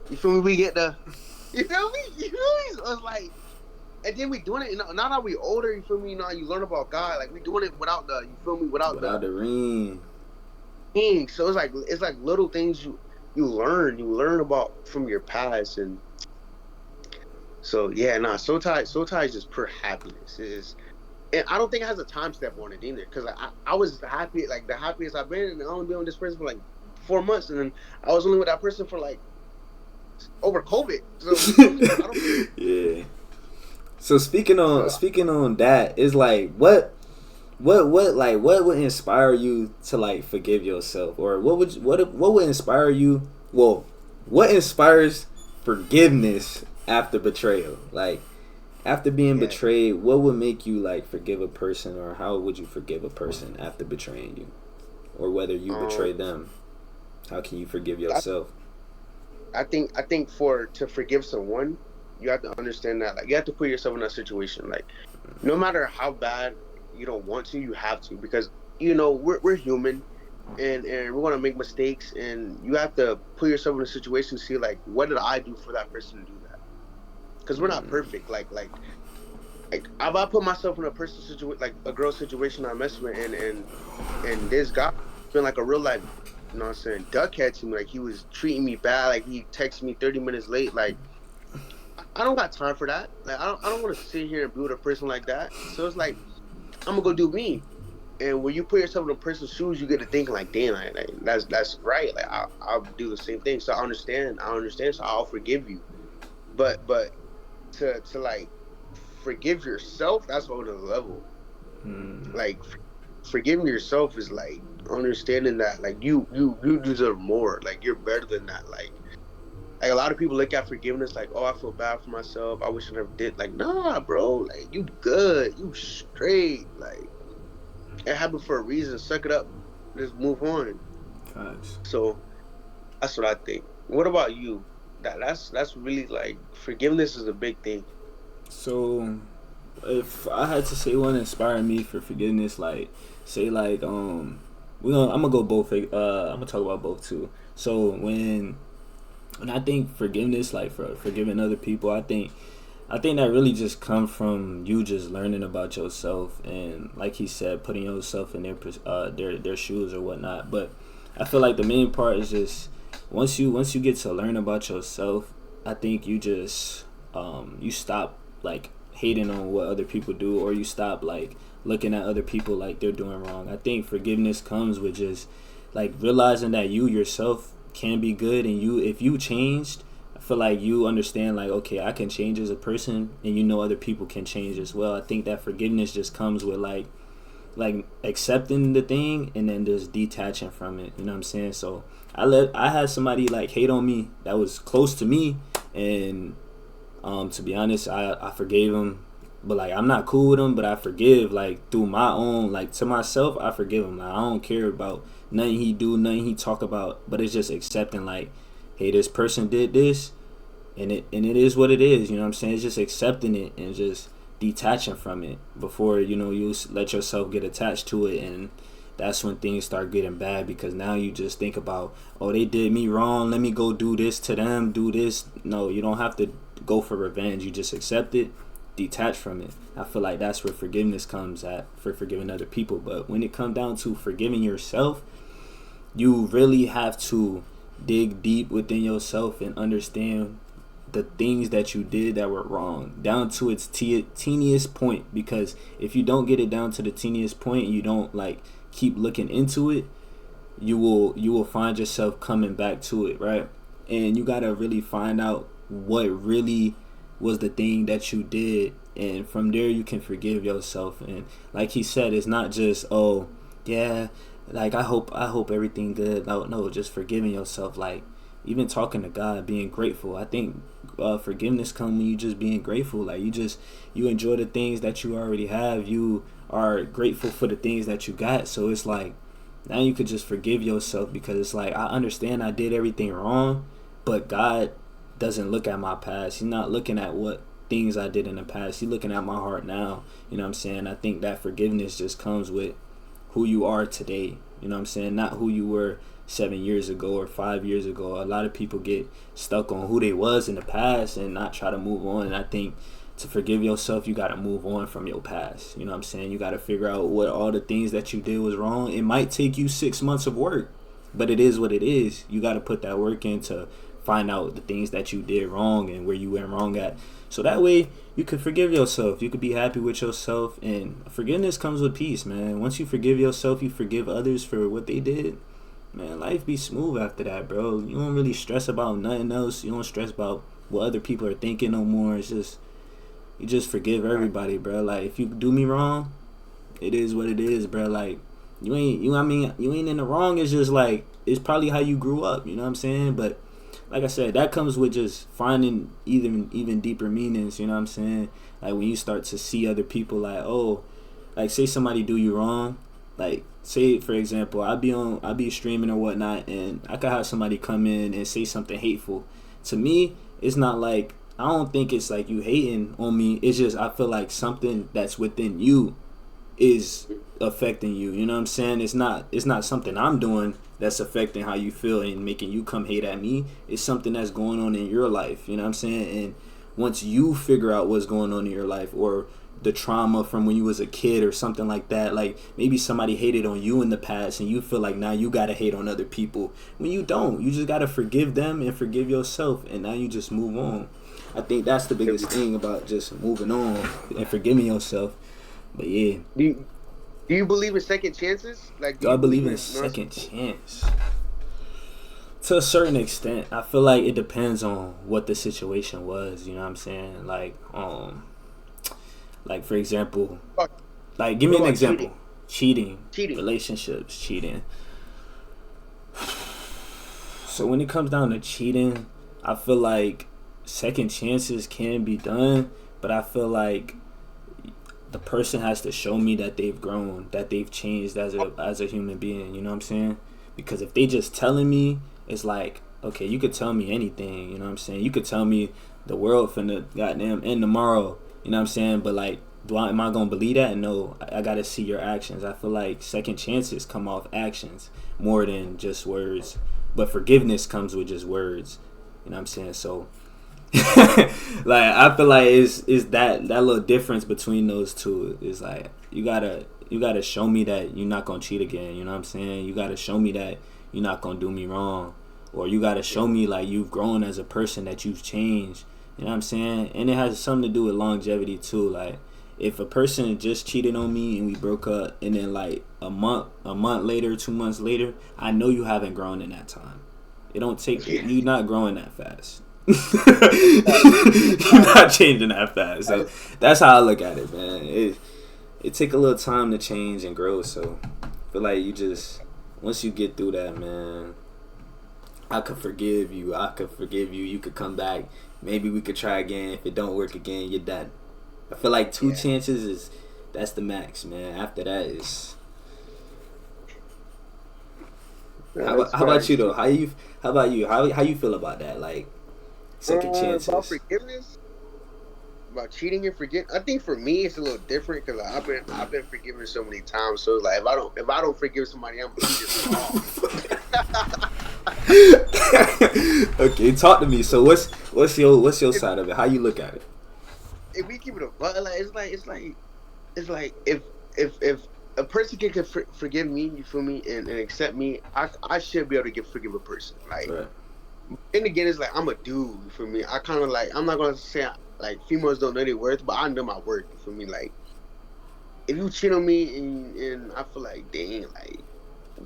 You feel me? We get the you feel me? You feel me? So it's like, and then we doing it. Now that we older, you feel me? You learn about God. Like we doing it without the you feel me? Without the Without the ring. thing. So it's like little things you learn about from your past. And so yeah, nah. Soul tie is just pure happiness. It is. And I don't think it has a time step on it either, because I was happy, like the happiest I've been, and I only been with this person for like 4 months, and then I was only with that person for like over COVID. So you feel me? So I don't. Yeah. So speaking on So speaking on that, is like what would inspire you to like forgive yourself, or what would inspire you? Well, what inspires forgiveness after betrayal? Like after being yeah, betrayed, what would make you like forgive a person, or how would you forgive a person after betraying you, or whether you um, betray them? How can you forgive I, yourself? I think for to forgive someone, you have to understand that like you have to put yourself in that situation. Like no matter how bad you don't want to, you have to, because we're human, and we're gonna make mistakes, and you have to put yourself in a situation to see like what did I do for that person to do that, because we're not Mm, perfect. Like if I put myself in a person situation, like a girl situation I mess with, and this guy been like a real life, what I'm saying, duckhead to me. Like he was treating me bad. Like he texted me 30 minutes late. Like I don't got time for that. Like I don't want to sit here and be with a person like that. So it's like I'm gonna go do me. And when you put yourself in a person's shoes, you get to think like, damn, like that's right. Like I'll do the same thing. So I understand. So I'll forgive you. But to like forgive yourself, that's a whole other level. mm, Like forgiving yourself is like understanding that like you deserve more. Like you're better than that. Like a lot of people look at forgiveness like, oh, I feel bad for myself. I wish I never did. Like, nah, bro. Like you good. You straight. Like it happened for a reason. Suck it up. Just move on. facts. So that's what I think. What about you? That's really like forgiveness is a big thing. So, if I had to say one inspiring me for forgiveness, like say like I'm gonna go both. I'm gonna talk about both too. So when And I think forgiveness, like for forgiving other people, I think that really just comes from you just learning about yourself and, like he said, putting yourself in their shoes or whatnot. But I feel like the main part is just once you get to learn about yourself, I think you just you stop like hating on what other people do, or you stop like looking at other people like they're doing wrong. I think forgiveness comes with just like realizing that you yourself can be good, and you if you changed, I feel like you understand like, okay, I can change as a person, and you know other people can change as well. I think that forgiveness just comes with like accepting the thing and then just detaching from it. You know what I'm saying? So I had somebody like hate on me that was close to me, and to be honest, I forgave him. But like I'm not cool with him, but I forgive like through my own like to myself. I forgive him. Like, I don't care about nothing he do, nothing he talk about. But it's just accepting like, hey, this person did this, and it is what it is. You know what I'm saying? It's just accepting it and just detaching from it before you let yourself get attached to it, and that's when things start getting bad, because now you just think about, oh, they did me wrong, let me go do this to them, do this. No, you don't have to go for revenge. You just accept it, detach from it. I feel like that's where forgiveness comes at, for forgiving other people. But when it comes down to forgiving yourself, you really have to dig deep within yourself and understand the things that you did that were wrong down to its teeniest point. Because if you don't get it down to the teeniest point, you don't like keep looking into it, you will find yourself coming back to it, right? And you gotta really find out what really was the thing that you did, and from there you can forgive yourself. And like he said, it's not just, oh yeah, like I hope everything good. No, just forgiving yourself, like even talking to God, being grateful. I think forgiveness comes when you just being grateful. Like you enjoy the things that you already have. You are grateful for the things that you got. So it's like now you could just forgive yourself, because it's like, I understand I did everything wrong, but God doesn't look at my past. He's not looking at what things I did in the past. He's looking at my heart now. You know what I'm saying? I think that forgiveness just comes with who you are today. You know what I'm saying? Not who you were 7 years ago or 5 years ago. A lot of people get stuck on who they was in the past and not try to move on. And I think to forgive yourself, you got to move on from your past. You know what I'm saying? You got to figure out what all the things that you did was wrong. It might take you 6 months of work, but it is what it is. You got to put that work in to find out the things that you did wrong and where you went wrong at. So that way you could forgive yourself. You could be happy with yourself. And forgiveness comes with peace, man. Once you forgive yourself, you forgive others for what they did. Man, life be smooth after that, bro. You don't really stress about nothing else. You don't stress about what other people are thinking no more. It's just, you just forgive everybody, bro. Like, if you do me wrong, it is what it is, bro. Like, you ain't in the wrong. It's just like, it's probably how you grew up, you know what I'm saying? But like I said, that comes with just finding even deeper meanings, you know what I'm saying? Like when you start to see other people, like, oh, like say somebody do you wrong, like say for example, I be streaming or whatnot, and I could have somebody come in and say something hateful. To me, it's not like, I don't think it's like you hating on me. It's just I feel like something that's within you is affecting you. You know what I'm saying? It's not something I'm doing that's affecting how you feel and making you come hate at me. It's something that's going on in your life. You know what I'm saying? And once you figure out what's going on in your life, or the trauma from when you was a kid or something like that, like maybe somebody hated on you in the past and you feel like now you gotta hate on other people, when you don't. You just gotta forgive them and forgive yourself, and now you just move on. I think that's the biggest thing about just moving on and forgiving yourself. But yeah, Do you believe in second chances? Like, do do I you believe believe in in second chance? To a certain extent. I feel like it depends on what the situation was. You know what I'm saying? Like for example, like give what me an about example. cheating? Cheating, Cheating. relationships, cheating. So when it comes down to cheating, I feel like second chances can be done, but I feel like the person has to show me that they've grown, that they've changed as a human being. You know what I'm saying? Because if they just telling me, it's like, okay, you could tell me anything. You know what I'm saying? You could tell me the world finna goddamn end tomorrow. You know what I'm saying? But like, am I gonna believe that? No, I gotta see your actions. I feel like second chances come off actions more than just words. But forgiveness comes with just words. You know what I'm saying? So like I feel like it's that little difference between those two is like you gotta show me that you're not gonna cheat again. You know what I'm saying? You gotta show me that you're not gonna do me wrong, or you gotta show me like you've grown as a person, that you've changed. You know what I'm saying? And it has something to do with longevity too. Like if a person just cheated on me and we broke up, and then like a month later, 2 months later, I know you haven't grown in that time. It don't take you not growing that fast. You're not changing that fast. So that's how I look at it, man. It take a little time to change and grow. So I feel like you just once you get through that, man, I could forgive you. You could come back. Maybe we could try again. If it don't work again, you're done. I feel like two chances that's the max, man. After that is. How about you though? How about you? How you feel about that? Like second chances. About forgiveness, about cheating and forget. I think for me it's a little different because like, I've been forgiven so many times. So like if I don't forgive somebody, I'm just wrong. Okay, talk to me. So what's your side of it? How you look at it? If we keep it a butt, like it's like if a person can forgive me, you feel me, and accept me, I should be able to forgive a person. Like, Right. and again, it's like I'm a dude. You feel me? I kind of like I'm not gonna say like females don't know their worth, but I know my worth. You feel me? Like if you cheat on me and I feel like dang, like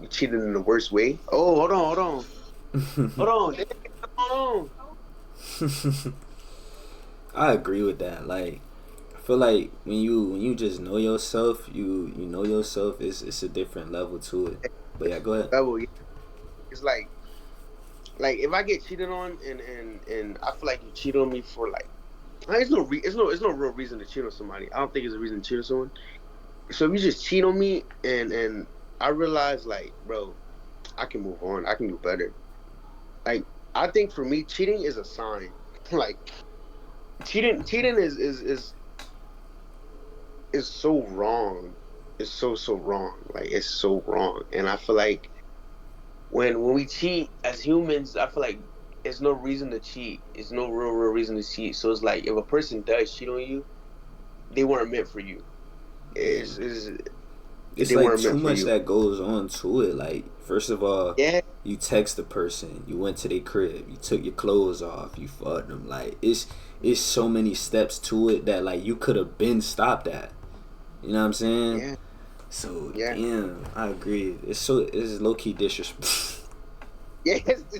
you cheated in the worst way. Oh, hold on. Dang, hold on. I agree with that. Like, I feel like when you just know yourself, you know yourself. It's a different level to it. But yeah, go ahead. Level, yeah. It's like if I get cheated on and I feel like you cheat on me for like, it's no real reason to cheat on somebody. I don't think it's a reason to cheat on someone. So if you just cheat on me and I realize like, bro, I can move on. I can do better. Like I think for me, cheating is a sign. Like cheating is so wrong. It's so wrong. Like it's so wrong. And I feel like when we cheat as humans, I feel like there's no reason to cheat. It's no real reason to cheat. So it's like if a person does cheat on you, they weren't meant for you. It's It's they like weren't too meant for much you. that goes on to it. Like, first of all, Yeah, you text the person, you went to their crib, you took your clothes off, you fucked them. Like, it's so many steps to it that like you could have been stopped at. You know what I'm saying? yeah, So yeah, damn, I agree. It's low key disrespect. yeah. It's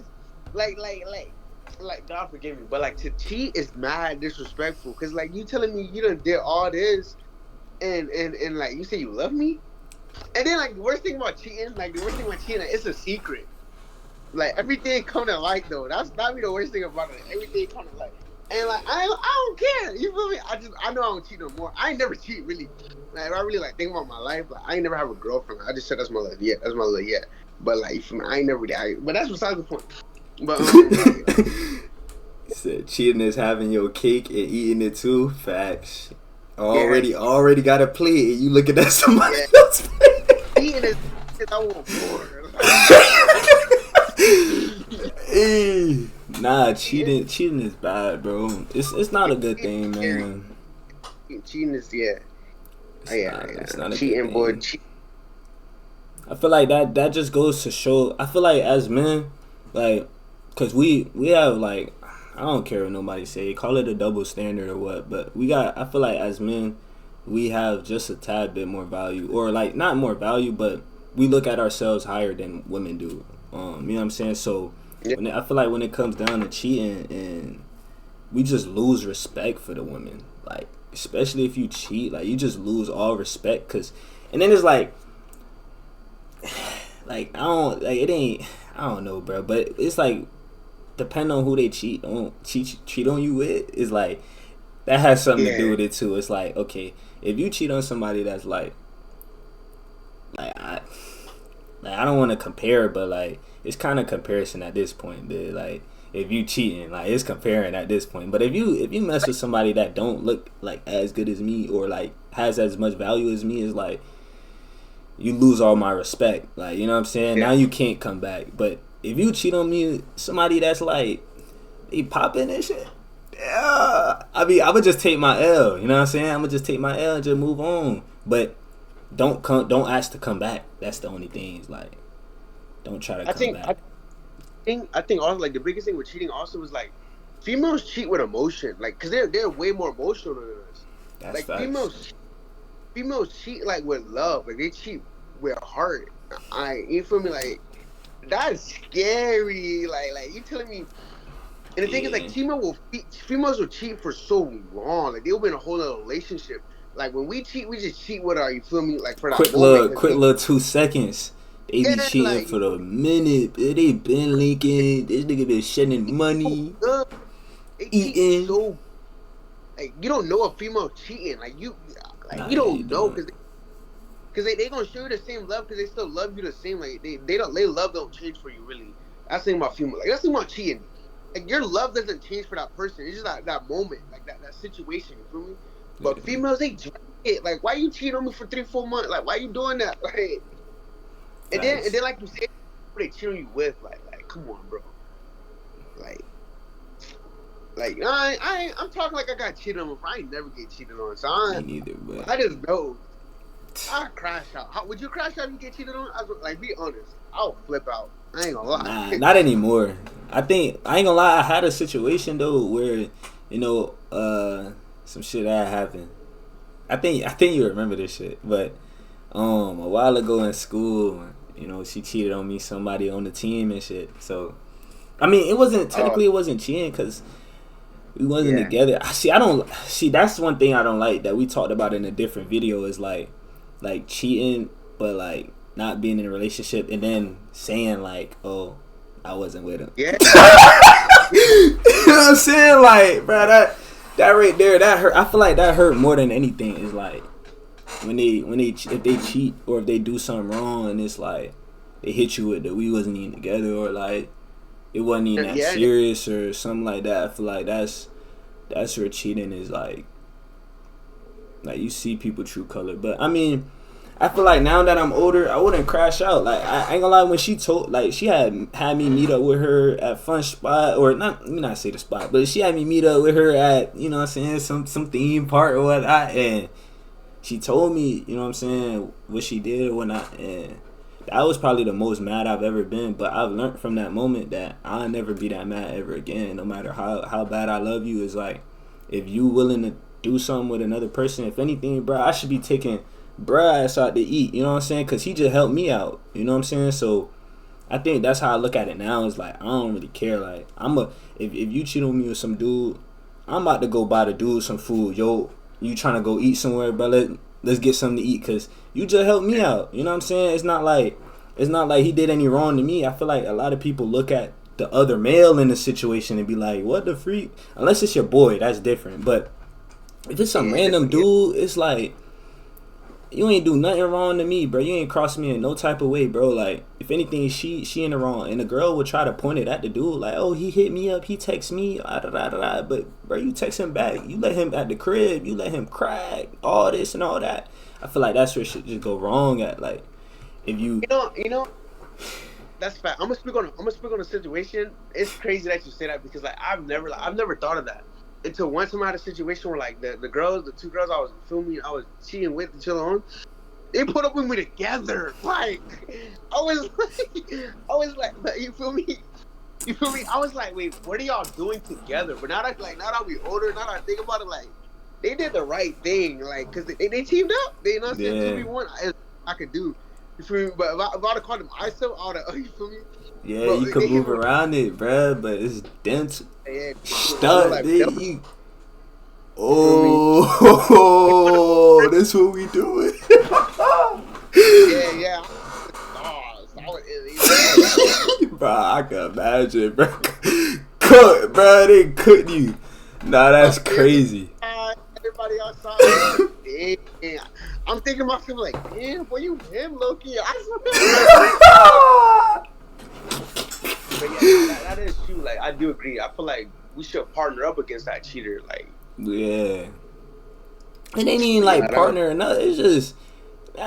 like God forgive me, but like to cheat is mad disrespectful. Cause like you telling me you done did all this, and like you say you love me, and then like the worst thing about cheating, it's a secret. Like everything come to light though. That's not be the worst thing about it. Everything come to light. And like I don't care. You feel me? I know I don't cheat no more. I ain't never cheat really. Like if I really like think about my life, like I ain't never have a girlfriend. I just said that's my life. Yeah, that's my life. Yeah. But like you feel me? I ain't never but that's besides the point. But like Said cheating is having your cake and eating it too. Facts. yeah, Already got a plate. And you looking at somebody yeah. else. Cheating is I want more. Hey, nah, Cheating, cheating is bad, bro. It's not a good thing, man. cheating is yeah. It's not a good Cheating boy. thing. I feel like that just goes to show. I feel like as men, like, cause we have like, I don't care what nobody say, call it a double standard or what, but I feel like as men, we have just a tad bit more value, or like not more value, but we look at ourselves higher than women do. You know what I'm saying? So Yeah. I feel like when it comes down to cheating, and we just lose respect for the women, like especially if you cheat, like you just lose all respect, cause, and then it's like I don't like it ain't I don't know, bro, but it's like depending on who they cheat on you with, is like that has something to do Yeah. with it too. It's like, okay, if you cheat on somebody that's like I don't want to compare, but like it's kind of comparison at this point. But like if you cheating, like it's comparing at this point. But if you mess with somebody that don't look like as good as me, or like has as much value as me, is like you lose all my respect. Like, you know what I'm saying? Yeah. Now you can't come back. But if you cheat on me, somebody that's like He popping and shit. Yeah. I mean, I would just take my L. You know what I'm saying? I'm gonna just take my L and just move on. But don't ask to come back. That's the only thing. Is like, don't try to I come think back. I think also like the biggest thing with cheating also is like females cheat with emotion, like because they're way more emotional than us. That's Like facts. females cheat like with love, like they cheat with heart. You feel me? Like that's scary. Like you telling me. And the thing is, like, Yeah. females will cheat for so long. Like, they'll be in a whole other relationship. Like, when we cheat, we just cheat with our, you feel me? Like, for that moment. Cause Quick little 2 seconds. They be yeah, cheating like, for the minute. They been linking. This nigga been shedding so money, good. They cheat eating. so, like, you don't know a female cheating. Nah, You you don't know don't. because they gonna show you the same love because they still love you the same. Like, they love don't change for you, really. That's the thing about female. Like, that's the thing about cheating. Like, your love doesn't change for that person. It's just that moment, like that situation. You feel me? But Yeah, females, they drag it. Like, why you cheating on me for 3 4 months? Like, why you doing that? Like, and facts. then like you said, what they cheating you with? Like, come on, bro. Like, I'm talking like I got cheated on. I ain't never get cheated on. So Me neither, but I just know I crash out. Would you crash out if you get cheated on? Like, be honest. I'll flip out. I ain't gonna lie. nah, not anymore. I think I ain't gonna lie. I had a situation though where some shit that happened. I think you remember this shit, but a while ago in school, she cheated on me, somebody on the team and shit. So I mean, it wasn't Oh technically it wasn't cheating because we wasn't yeah, together. I don't see. That's one thing I don't like that we talked about in a different video is like cheating, but like not being in a relationship and then saying like, oh, I wasn't with him. yeah. You know what I'm saying? Like, bro, that right there, that hurt. I feel like that hurt more than anything. Is like when they if they cheat or if they do something wrong and it's like they hit you with the we wasn't even together or like it wasn't even that Yeah, serious or something like that. I feel like that's where cheating is like you see people true color. But I mean, I feel like now that I'm older, I wouldn't crash out. Like I ain't gonna lie, when she told like she had me meet up with her at fun spot or not. Let me not say the spot, but she had me meet up with her at what I'm saying some theme park or whatnot, and she told me what I'm saying what she did or whatnot, and that was probably the most mad I've ever been. But I've learned from that moment that I'll never be that mad ever again. No matter how bad I love you, is like if you willing to do something with another person, if anything, bro, I should be taking bruh ass out to eat. You know what I'm saying? Cause he just helped me out. You know what I'm saying? So I think that's how I look at it now. Is like I don't really care. Like if you cheat on me with some dude, I'm about to go buy the dude some food. Yo, you trying to go eat somewhere, bro? Let's get something to eat. Cause you just helped me out. You know what I'm saying? It's not like he did any wrong to me. I feel like a lot of people look at the other male in the situation and be like, what the freak? Unless it's your boy, that's different. But if it's some random dude, it's like you ain't do nothing wrong to me, bro. You ain't cross me in no type of way, bro. Like, if anything, she in the wrong. And the girl would try to point it at the dude, like, oh, he hit me up, he text me, da da da da. But, bro, you text him back. You let him at the crib. You let him crack, all this and all that. I feel like that's where shit just go wrong at. Like, if you... that's fact. I'm gonna speak on the situation. It's crazy that you say that because like I've never thought of that until one time I had a situation where like the two girls I was cheating with each other on, they put up with me together. Like I was like, you feel me? You feel me? I was like, wait, what are y'all doing together? But now that we older, now that I think about it, like they did the right thing, like because they teamed up. They, you know what I'm saying? Yeah. 2v1, I could do. You feel me? But if I would have called them ISO, I would have. You feel me? Yeah, Bro, you could move around it, bruh, but it's dense. Yeah, Stuck, like, dude. Oh, that's what we doing. yeah. Bro, I can imagine, bro. Cook, bro, they cooked you. Nah, that's crazy. Everybody outside. Damn. I'm thinking myself like, damn, boy, you him, Loki. But yeah, that is true. Like, I do agree. I feel like we should partner up against that cheater. Like, yeah. It ain't even like partner or nothing. It's just,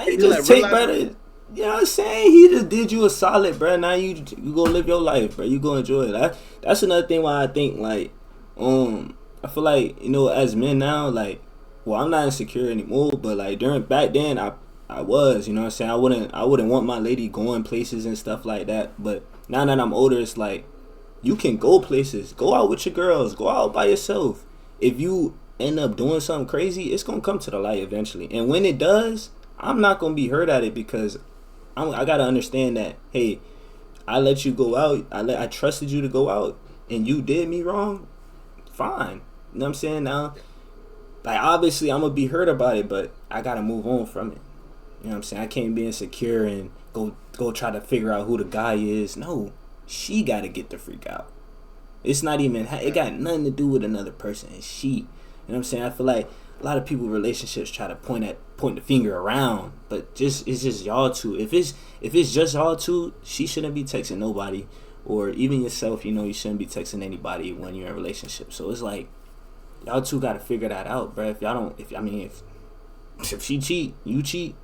you just take, brother. You know what I'm saying? He just did you a solid, bro. Now you go live your life, bro. You go enjoy it. That's another thing why I think like, I feel like, you know, as men now, like, well, I'm not insecure anymore, but like back then, I was, you know what I'm saying? I wouldn't want my lady going places and stuff like that. But now that I'm older, it's like you can go places, go out with your girls, go out by yourself. If you end up doing something crazy, it's gonna come to the light eventually. And when it does, I'm not gonna be hurt at it because I gotta understand that, hey, I let you go out. I trusted you to go out, and you did me wrong. Fine, you know what I'm saying? Now, like obviously, I'm gonna be hurt about it, but I gotta move on from it. You know what I'm saying? I can't be insecure and go try to figure out who the guy is. No, she gotta get the freak out. It's not even. It got nothing to do with another person. It's she. You know what I'm saying? I feel like a lot of people relationships try to point the finger around, but it's just y'all two. If it's just y'all two, she shouldn't be texting nobody, or even yourself. You know, you shouldn't be texting anybody when you're in a relationship. So it's like y'all two got to figure that out, bro. If y'all don't, if she cheat, you cheat.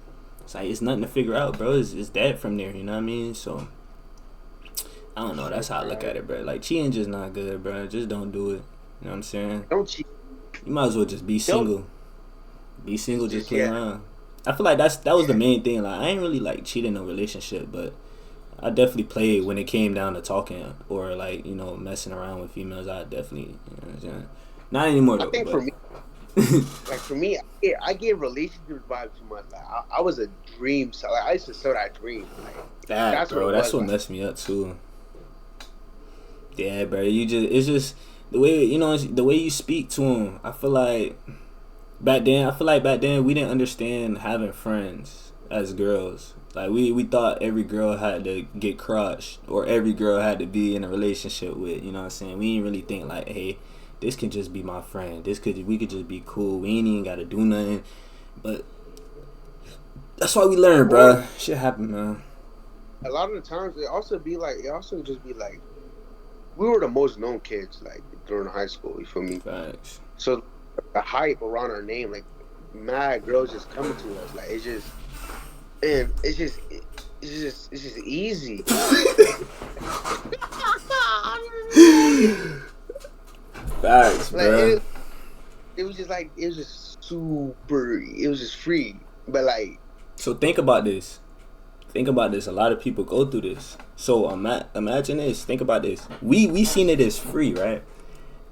It's like it's nothing to figure out, bro. It's that from there. You know what I mean? So I don't know. That's how I look at it, bro. Like cheating just not good, bro. Just don't do it. You know what I'm saying? Don't cheat. You might as well just be single. Be single, just play around. I feel like that was the main thing. Like I ain't really like cheating in a relationship, but I definitely played when it came down to talking or like, you know, messing around with females. I definitely, you know what I'm saying? Not anymore though. I think but. for me, like for me, I get relationship vibes from my like I was a dream. So like, I used to sell that dream. Like That's what messed me up too. Yeah, bro. It's just the way, you know, the way you speak to him. I feel like back then we didn't understand having friends as girls. Like we thought every girl had to get crushed or every girl had to be in a relationship with. You know what I'm saying? We didn't really think like, hey, this can just be my friend. We could just be cool. We ain't even gotta do nothing. But that's why we learn, bro. Shit happen, man. A lot of the times it also just be like we were the most known kids like during high school. You feel me? Facts. So the hype around our name, like mad girls just coming to us, like it's just, and it's just easy. Facts, like bro. it was just super. It was just free, but like. So think about this. A lot of people go through this. So imagine this. Think about this. We seen it as free, right?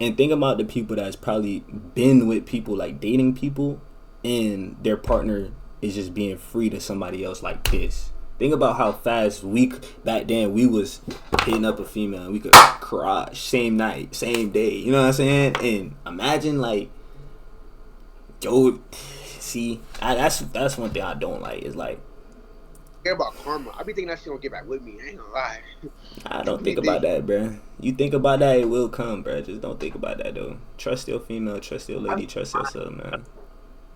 And think about the people that's probably been with people, like dating people, and their partner is just being free to somebody else like this. Think about how fast back then we was hitting up a female and we could crush same night, same day. You know what I'm saying? And imagine like, yo, see, that's one thing I don't like. Is like, Care about karma. I be thinking that shit gonna get back with me. I ain't gonna lie. I don't think about that, bro. You think about that, it will come, bro. Just don't think about that though. Trust your female, trust your lady, trust yourself, man.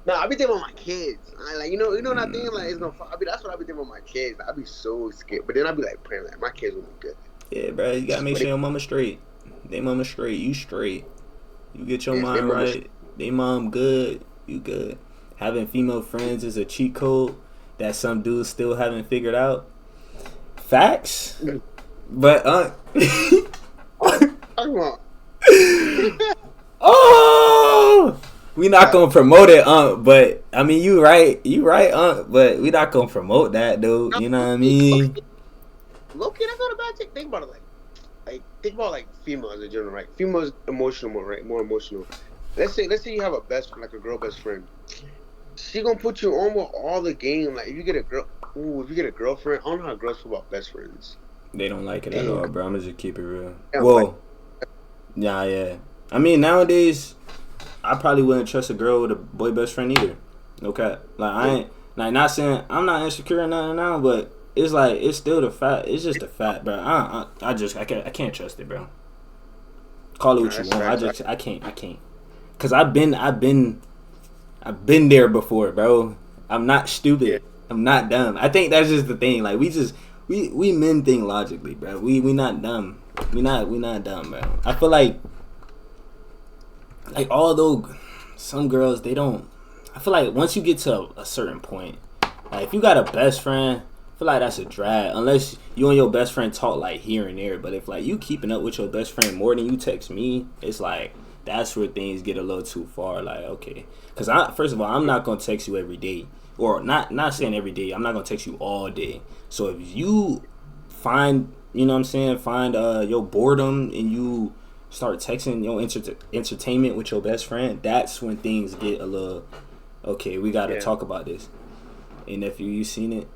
No, I be thinking about my kids. You know what I think? Like it's gonna. That's what I be thinking about my kids. I be so scared, but then I be like praying like my kids will be good. Yeah, bro. You gotta make sure your mama straight. They mama straight. You straight. You get your mind right. They mom good. You good. Having female friends is a cheat code that some dudes still haven't figured out. Facts. But oh, we not gonna promote it, but I mean you right, but we not gonna promote that, dude. You know what I mean? Low-key, that's not a bad thing. Think about it, think about like females in general, right? Females emotional, right? More emotional. Let's say you have a best friend, like a girl best friend. She gonna put you on with all the game. Like if you get a girlfriend, I don't know how girls feel about best friends. They don't like it at all, bro. I'm gonna just keep it real. Whoa. Yeah. I mean, nowadays, I probably wouldn't trust a girl with a boy best friend either. Okay. Like I ain't not saying I'm not insecure or nothing now, but it's like it's still the fact. It's just the fact, bro. I can't trust it, bro. Call it what you want. I can't. Cause I've been there before, bro. I'm not stupid. Yeah. I'm not dumb. I think that's just the thing. Like we men think logically, bro. We not dumb. We not dumb, bro. I feel like although some girls they don't. I feel like once you get to a certain point, like if you got a best friend, I feel like that's a drag unless you and your best friend talk like here and there. But if like you keeping up with your best friend more than you text me, it's like that's where things get a little too far. Like okay, because first of all I'm not gonna text you every day, or not saying every day. I'm not gonna text you all day. So if you find what I'm saying, find your boredom and you start texting your entertainment with your best friend, that's when things get a little okay. We gotta talk about this. And nephew, you seen it?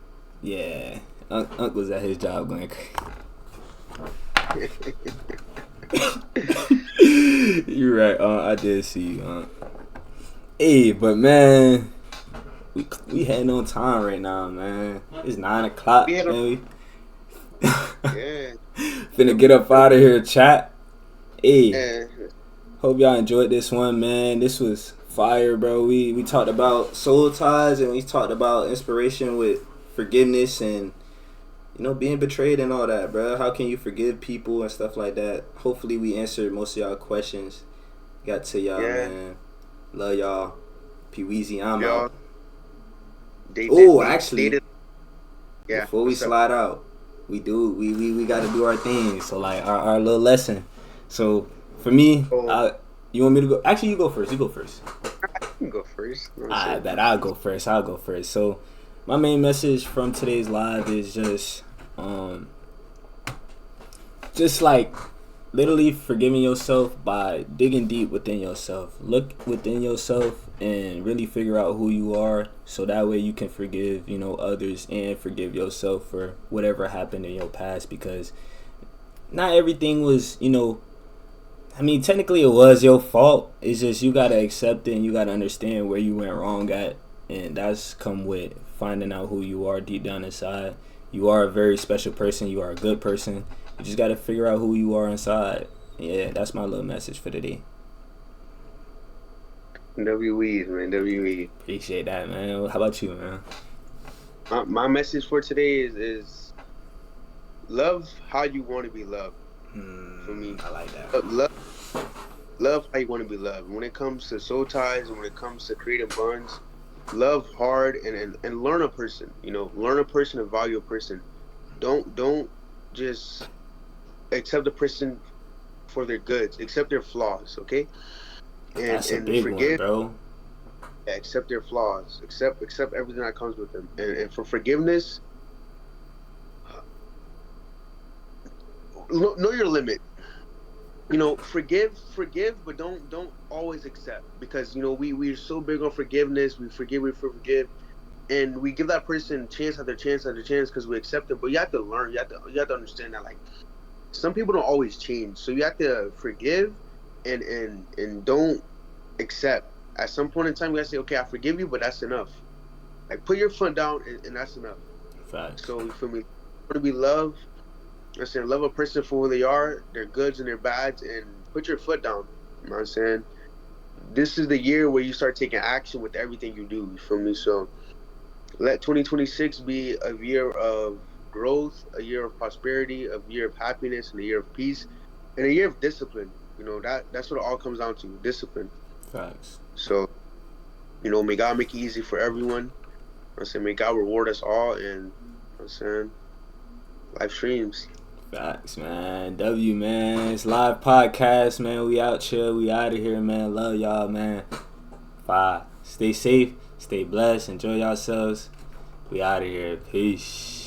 Yeah, Unc was at his job going crazy. You're right. I did see you. Hey, but man, we heading on time right now, man. It's 9:00, man. Yeah. Finna get up out of here, chat. Hey, Yeah. hope y'all enjoyed this one, man. This was fire, bro. We talked about soul ties and we talked about inspiration with forgiveness and being betrayed and all that, bro. How can you forgive people and stuff like that? Hopefully we answered most of y'all questions. Got to y'all, man. Love y'all. P Weezy, I'm out. Actually, before we slide out, we gotta do our thing. So like our little lesson. So for me, you want me to go? Actually, you go first. You go first. I can go first. I bet I'll go first. So my main message from today's live is just like literally forgiving yourself by digging deep within yourself. Look within yourself and really figure out who you are, so that way you can forgive others and forgive yourself for whatever happened in your past, because not everything was technically it was your fault. It's just you gotta accept it and you gotta understand where you went wrong at, and that's come with finding out who you are deep down inside. You are a very special person. You are a good person. You just gotta figure out who you are inside. Yeah, that's my little message for today. WEs, man. WE. Appreciate that, man. How about you, man? My message for today is love how you want to be loved. For me, I like that. Love how you want to be loved. When it comes to soul ties and when it comes to creating bonds, love hard and learn a person. Learn a person and value a person. Don't just accept a person for their goods. Accept their flaws, okay? That's a big one, bro. Accept their flaws. Accept everything that comes with them. And for forgiveness, know your limit. Forgive, but don't always accept, because we're so big on forgiveness. We forgive, and we give that person chance after chance after chance because we accept them. But you have to learn. You have to understand that like some people don't always change. So you have to forgive and don't accept. At some point in time, you have to say, okay, I forgive you, but that's enough. Like put your foot down and that's enough. Facts. So you feel me? To be loved. I'm saying love a person for who they are, their goods and their bads, and put your foot down. You know what I'm saying? This is the year where you start taking action with everything you do. You feel me? So let 2026 be a year of growth, a year of prosperity, a year of happiness, and a year of peace, and a year of discipline. That's what it all comes down to, discipline. Facts. So, may God make it easy for everyone. I'm saying may God reward us all, and I'm saying life streams. Facts, man. Man. It's live podcast, man. We out here. We out of here, man. Love y'all, man. Bye. Stay safe. Stay blessed. Enjoy yourselves. We out of here. Peace.